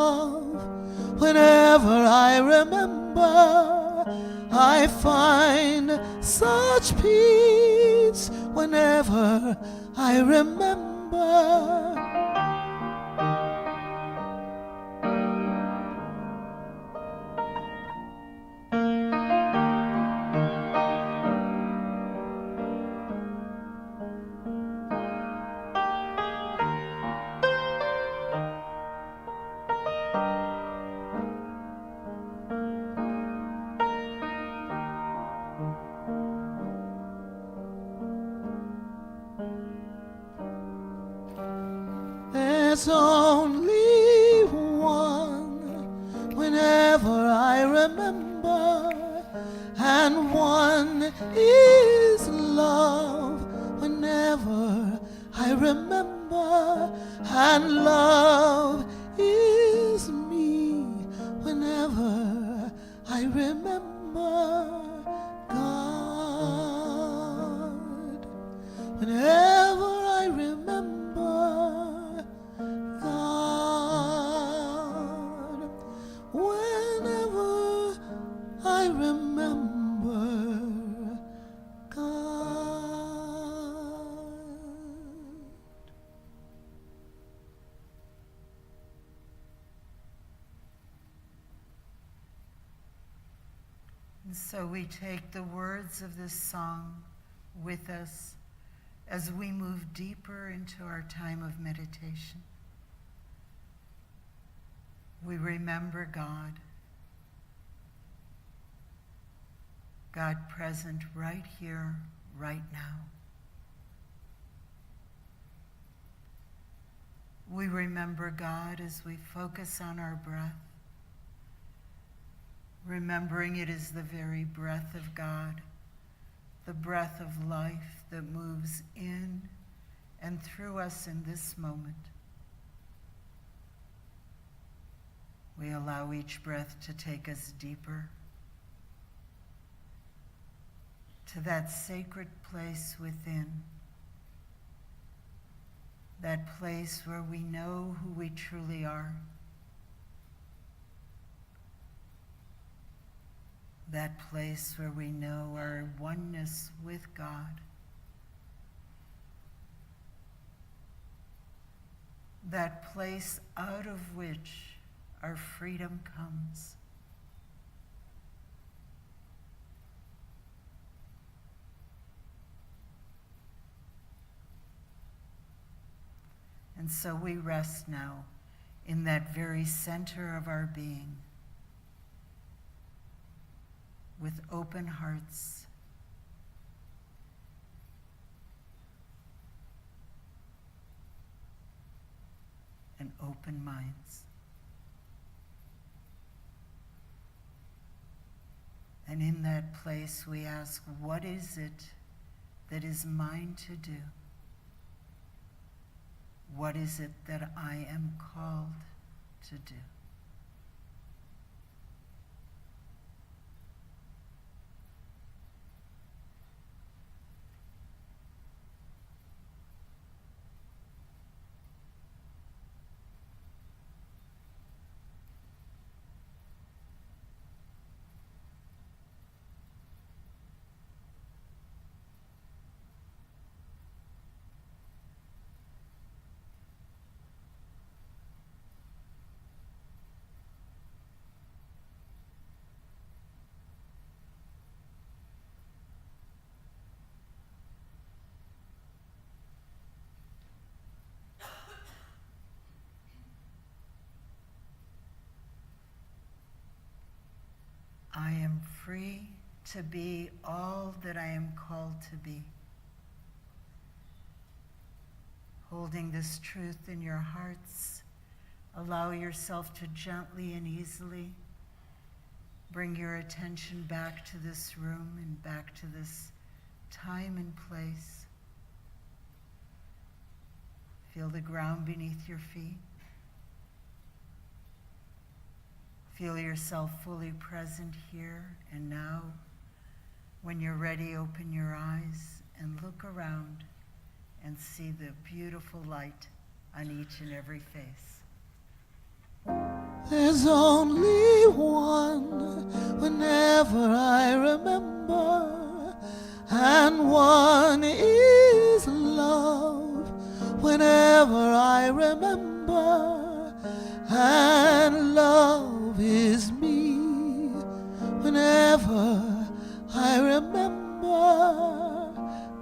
whenever I remember, I find such peace whenever I remember. There's only one whenever I remember, and one is love whenever I remember, and love is me whenever I remember God. Whenever I remember God, whenever I remember God. And so we take the words of this song with us as we move deeper into our time of meditation. We remember God, God present right here, right now. We remember God as we focus on our breath, remembering it is the very breath of God, the breath of life that moves in and through us in this moment. We allow each breath to take us deeper to that sacred place within, that place where we know who we truly are, that place where we know our oneness with God, that place out of which our freedom comes. And so we rest now in that very center of our being, with open hearts, and open minds. And in that place we ask, what is it that is mine to do? What is it that I am called to do? I am free to be all that I am called to be. Holding this truth in your hearts, allow yourself to gently and easily bring your attention back to this room and back to this time and place. Feel the ground beneath your feet. Feel yourself fully present here and now. When you're ready, open your eyes and look around and see the beautiful light on each and every face. There's only one whenever I remember, and one is love whenever I remember, and love is me whenever I remember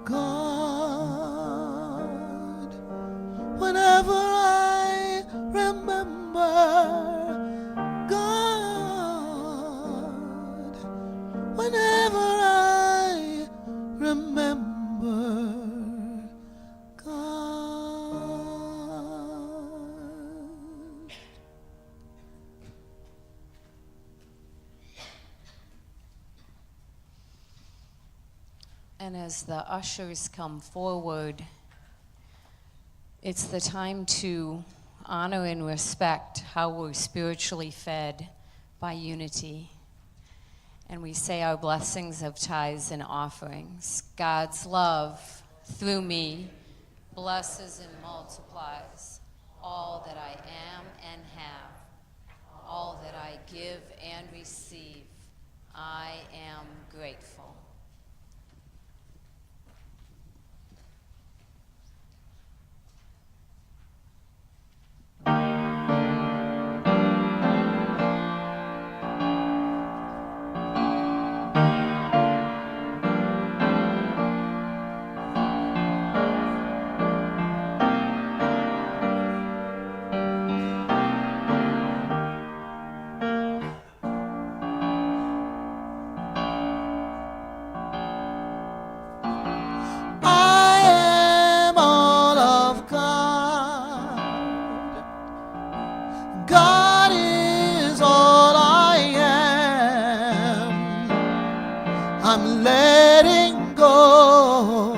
God. Whenever I remember God, whenever I remember God. And as the ushers come forward, it's the time to honor and respect how we're spiritually fed by unity. And we say our blessings of tithes and offerings. God's love through me blesses and multiplies all that I am and have, all that I give and receive. I am grateful. I am all of God. God is all I am. I'm letting go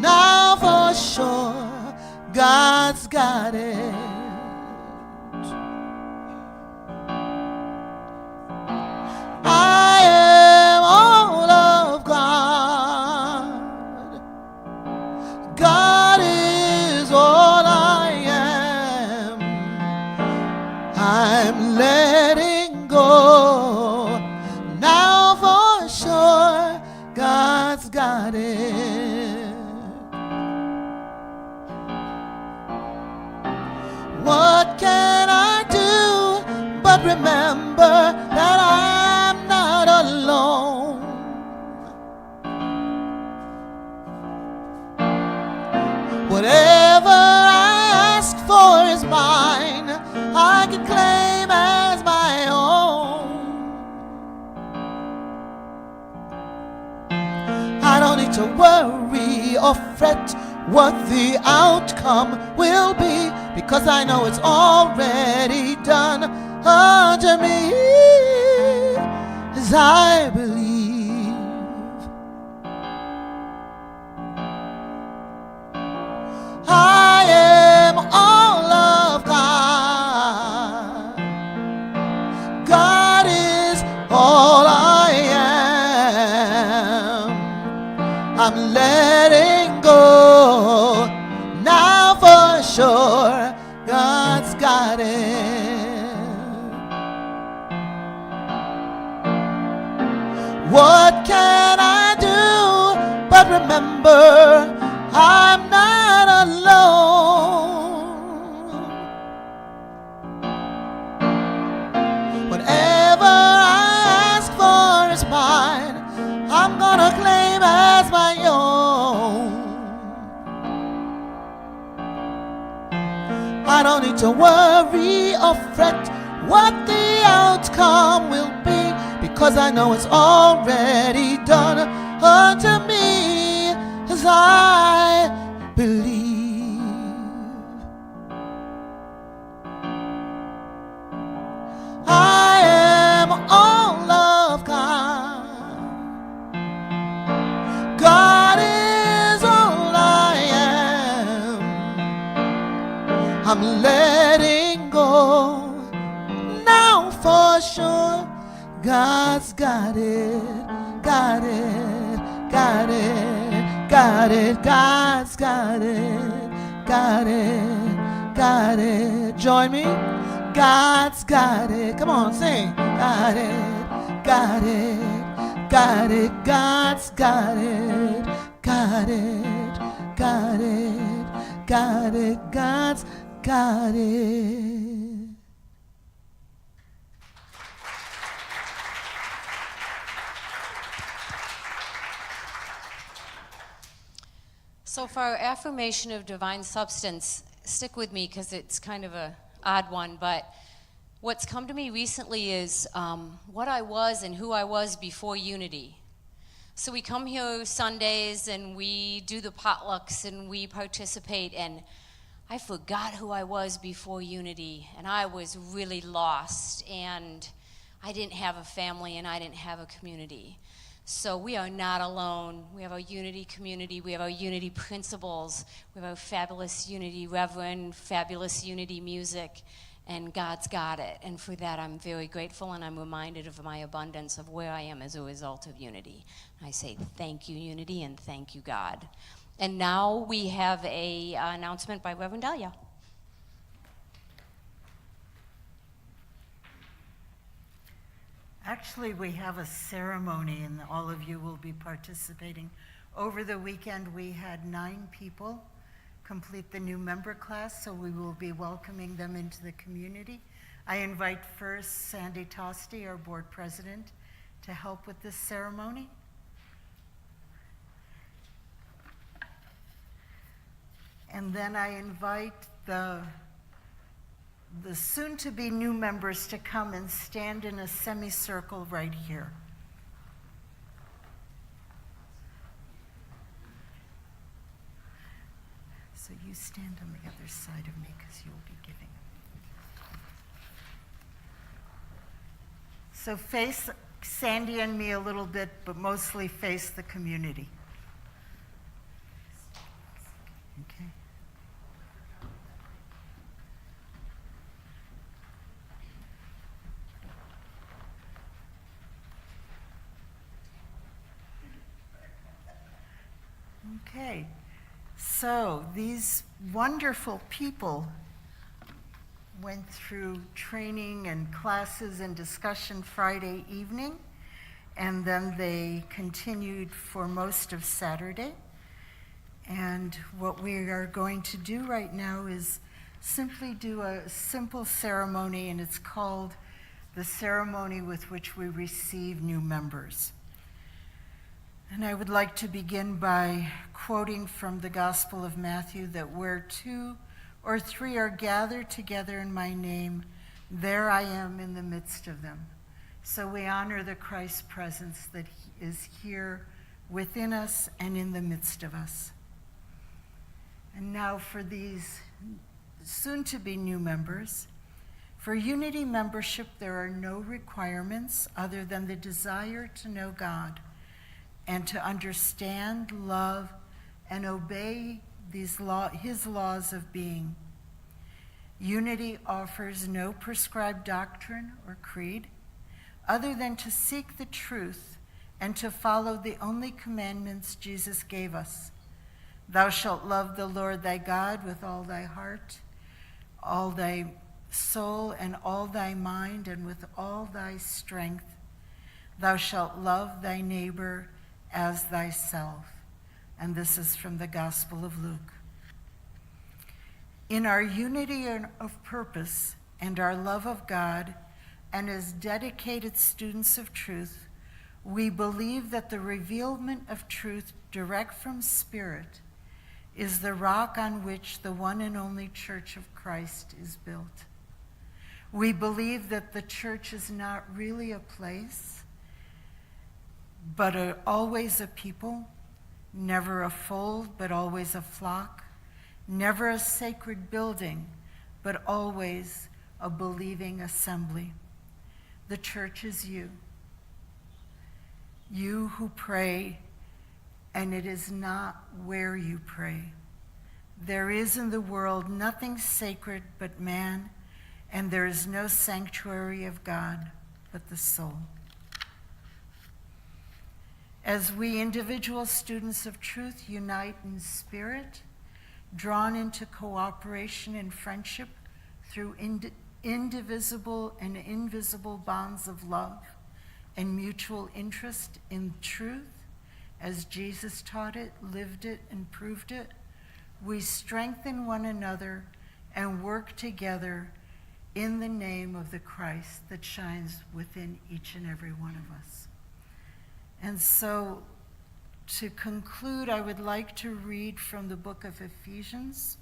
now for sure. God's got it. I am all of God. God is all I am. I'm letting go now for sure. God's got it. What can I do but remember that I'm not alone? Whatever I ask for is mine. I can claim as my own. I don't need to worry or fret what the outcome will be, because I know it's already done unto me, as I believe. I am all of God. God is all I am. I'm letting go now for sure. God's got it. What can I do but remember I'm not alone? Whatever I ask for is mine. I'm gonna claim as my own. I don't need to worry or fret what the outcome will be, because I know it's already done unto me, as I believe. I am all of God. God is all I am. I'm letting go now for sure. God's got it, got it, got it, got it. God's got it, got it, got it. Join me. God's got it. Come on, sing. Got it, got it, got it. God's got it, got it, got it, got it. God's got it. So for our affirmation of divine substance, stick with me because it's kind of a odd one, but what's come to me recently is what I was and who I was before unity. So we come here Sundays and we do the potlucks and we participate, and I forgot who I was before unity, and I was really lost, and I didn't have a family and I didn't have a community. So we are not alone. We have our unity community. We have our unity principles. We have our fabulous unity reverend, fabulous unity music, and God's got it. And for that, I'm very grateful, and I'm reminded of my abundance of where I am as a result of unity. I say thank you, unity, and thank you, God. And now we have a announcement by Reverend Dalia. Actually, we have a ceremony, and all of you will be participating. Over the weekend, we had 9 people complete the new member class, so we will be welcoming them into the community. I invite first Sandy Tosti, our board president, to help with this ceremony. And then I invite the soon-to-be new members to come and stand in a semicircle right here. So you stand on the other side of me because you'll be giving. So face Sandy and me a little bit, but mostly face the community. Okay. Okay, so these wonderful people went through training and classes and discussion Friday evening, and then they continued for most of Saturday. And what we are going to do right now is simply do a simple ceremony, and it's called the ceremony with which we receive new members. And I would like to begin by quoting from the Gospel of Matthew that where 2 or 3 are gathered together in my name, there I am in the midst of them. So we honor the Christ presence that is here within us and in the midst of us. And now for these soon-to-be new members, for unity membership, there are no requirements other than the desire to know God and to understand, love, and obey his laws of being. Unity offers no prescribed doctrine or creed other than to seek the truth and to follow the only commandments Jesus gave us. Thou shalt love the Lord thy God with all thy heart, all thy soul, and all thy mind, and with all thy strength. Thou shalt love thy neighbor as thyself. And this is from the Gospel of Luke. In our unity of purpose and our love of God, and as dedicated students of truth, we believe that the revealment of truth direct from Spirit is the rock on which the one and only Church of Christ is built. We believe that the church is not really a place, but always a people, never a fold, but always a flock, never a sacred building, but always a believing assembly. The church is you. You who pray, and it is not where you pray. There is in the world nothing sacred but man, and there is no sanctuary of God but the soul. As we individual students of truth unite in spirit, drawn into cooperation and friendship through indivisible and invisible bonds of love and mutual interest in truth, as Jesus taught it, lived it, and proved it, we strengthen one another and work together in the name of the Christ that shines within each and every one of us. And so, to conclude, I would like to read from the book of Ephesians,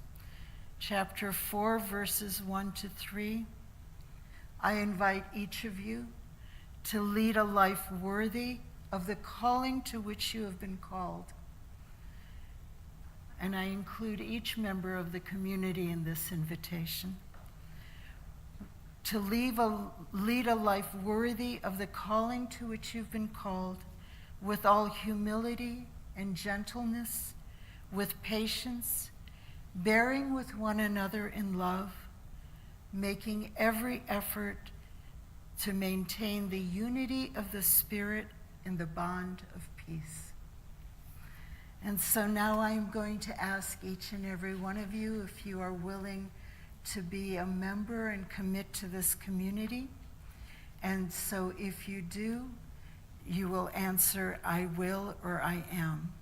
chapter 4, verses 1 to 3. I invite each of you to lead a life worthy of the calling to which you have been called. And I include each member of the community in this invitation. To lead a life worthy of the calling to which you've been called, with all humility and gentleness, with patience, bearing with one another in love, making every effort to maintain the unity of the Spirit in the bond of peace. And so now I'm going to ask each and every one of you if you are willing to be a member and commit to this community. And so if you do, you will answer, I will or I am.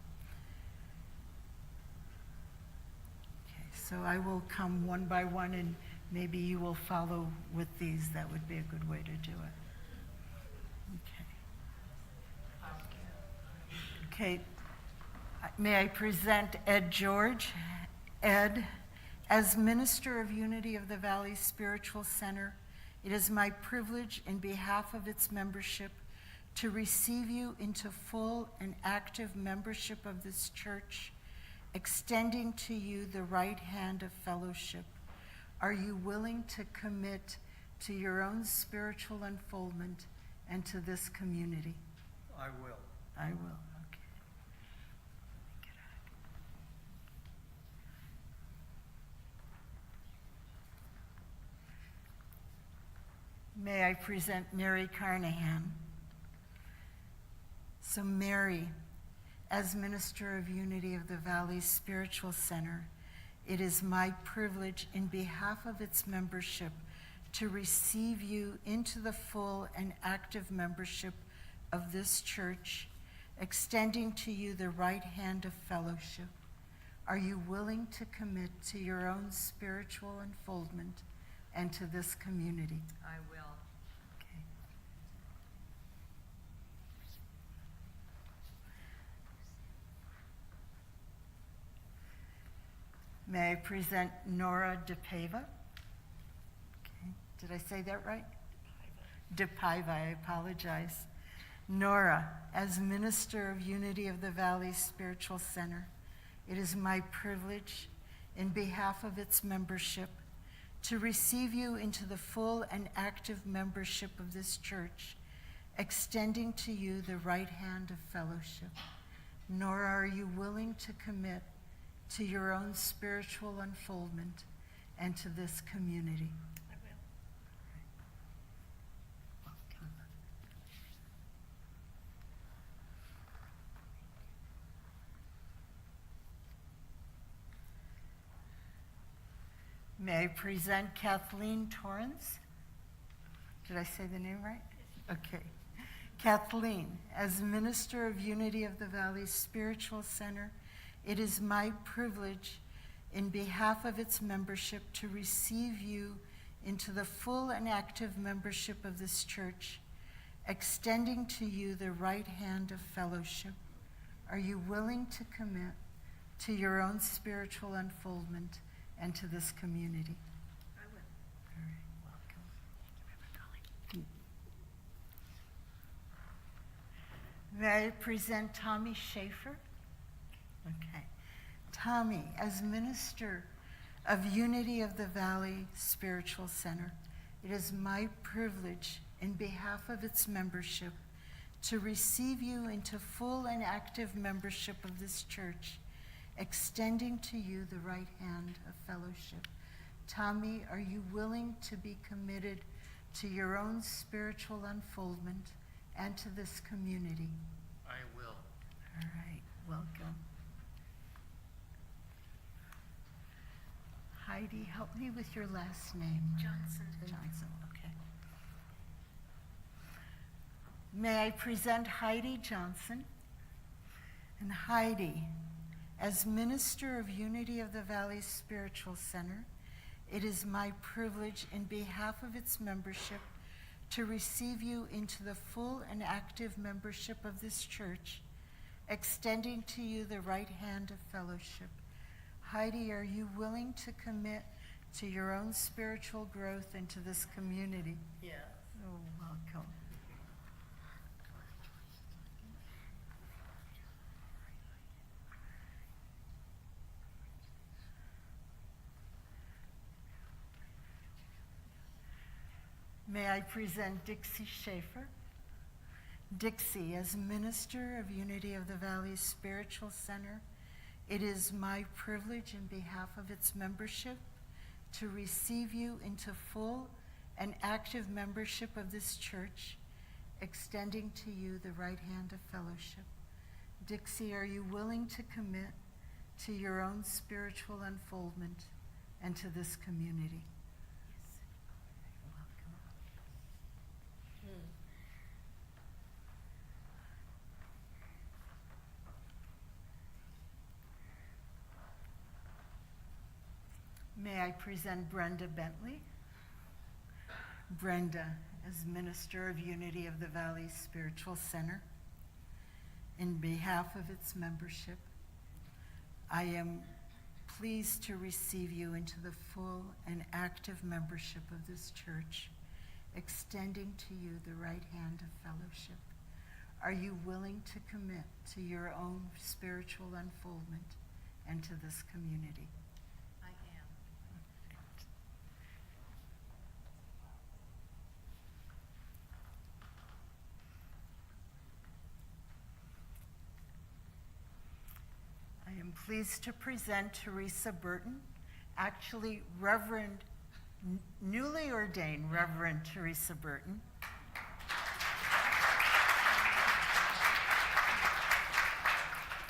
Okay, so I will come one by one, and maybe you will follow with these. That would be a good way to do it. Okay. May I present Ed George. Ed, as minister of Unity of the Valley Spiritual Center, it is my privilege in behalf of its membership to receive you into full and active membership of this church, extending to you the right hand of fellowship. Are you willing to commit to your own spiritual unfoldment and to this community? I will. I will. Okay. May I present Mary Carnahan. So Mary, as minister of Unity of the Valley Spiritual Center, it is my privilege in behalf of its membership to receive you into the full and active membership of this church, extending to you the right hand of fellowship. Are you willing to commit to your own spiritual unfoldment and to this community? I will. Okay. May I present Nora DePaiva? Okay. Did I say that right? DePaiva, I apologize. Nora, as minister of Unity of the Valley Spiritual Center, it is my privilege, in behalf of its membership, to receive you into the full and active membership of this church, extending to you the right hand of fellowship. Nora, are you willing to commit to your own spiritual unfoldment and to this community? I will. Welcome. May I present Kathleen Torrance? Did I say the name right? Okay. Kathleen, as minister of Unity of the Valley Spiritual Center, it is my privilege, in behalf of its membership, to receive you into the full and active membership of this church, extending to you the right hand of fellowship. Are you willing to commit to your own spiritual unfoldment and to this community? I will. All right, welcome. May I present Tommy Schaefer? Okay. Tommy, as minister of Unity of the Valley Spiritual Center, it is my privilege, in behalf of its membership, to receive you into full and active membership of this church, extending to you the right hand of fellowship. Tommy, are you willing to be committed to your own spiritual unfoldment and to this community? I will. All right, welcome. Heidi, help me with your last name. Johnson. Johnson, okay. May I present Heidi Johnson? And Heidi, as minister of Unity of the Valley Spiritual Center, it is my privilege in behalf of its membership to receive you into the full and active membership of this church, extending to you the right hand of fellowship. Heidi, are you willing to commit to your own spiritual growth and to this community? Yes. Oh, welcome. May I present Dixie Schaefer? Dixie, as minister of Unity of the Valley Spiritual Center, it is my privilege in behalf of its membership to receive you into full and active membership of this church, extending to you the right hand of fellowship. Dixie, are you willing to commit to your own spiritual unfoldment and to this community? Yes. Welcome. May I present Brenda Bentley? Brenda, as minister of Unity of the Valley Spiritual Center, in behalf of its membership, I am pleased to receive you into the full and active membership of this church, extending to you the right hand of fellowship. Are you willing to commit to your own spiritual unfoldment and to this community? I am. I am pleased to present Teresa Burton, actually Reverend, newly ordained Reverend Teresa Burton.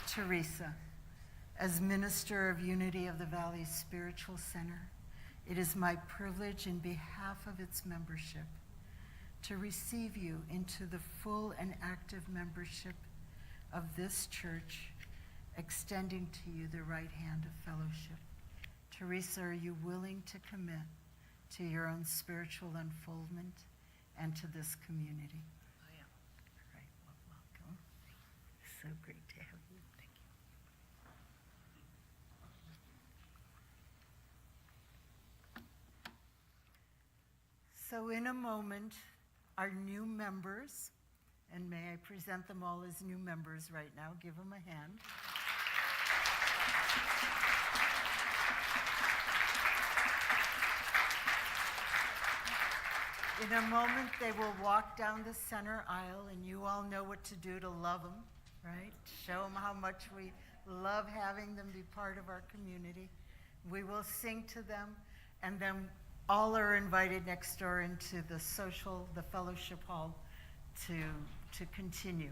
Teresa, as minister of Unity of the Valley Spiritual Center, it is my privilege in behalf of its membership to receive you into the full and active membership of this church, extending to you the right hand of fellowship. Teresa, are you willing to commit to your own spiritual unfoldment and to this community? I am. All right, well, welcome. So great to have you. Thank you. So in a moment, our new members, and may I present them all as new members right now. Give them a hand. In a moment, they will walk down the center aisle, and you all know what to do to love them, right? Show them how much we love having them be part of our community. We will sing to them, and then all are invited next door into the fellowship hall to continue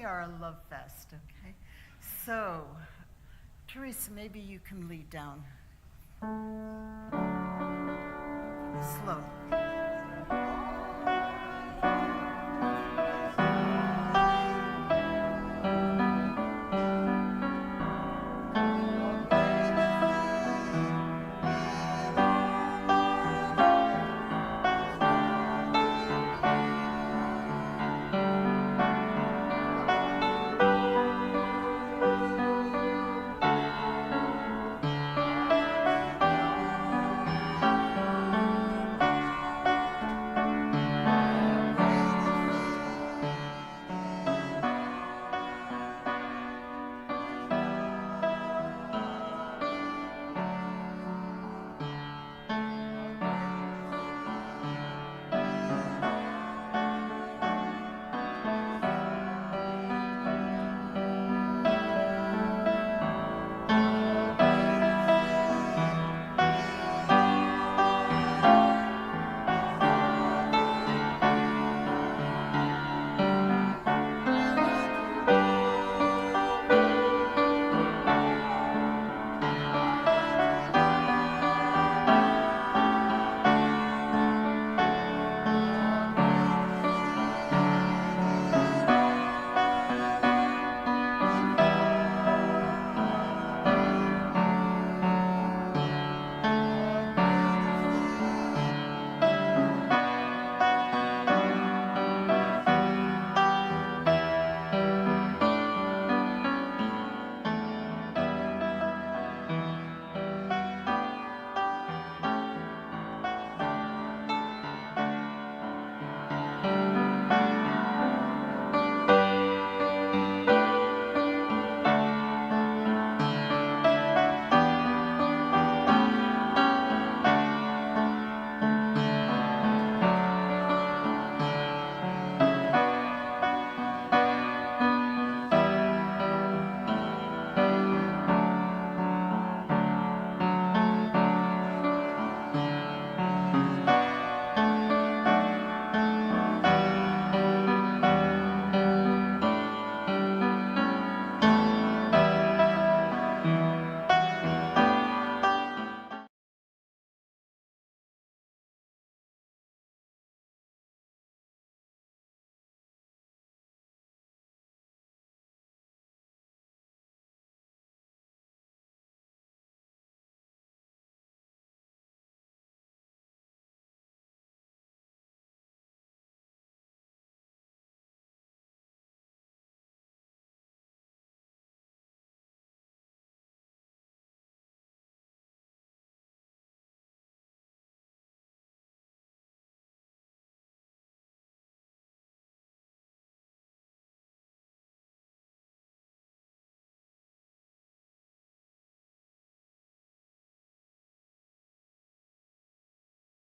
our love fest, okay? So, Teresa, maybe you can lead down. Slowly.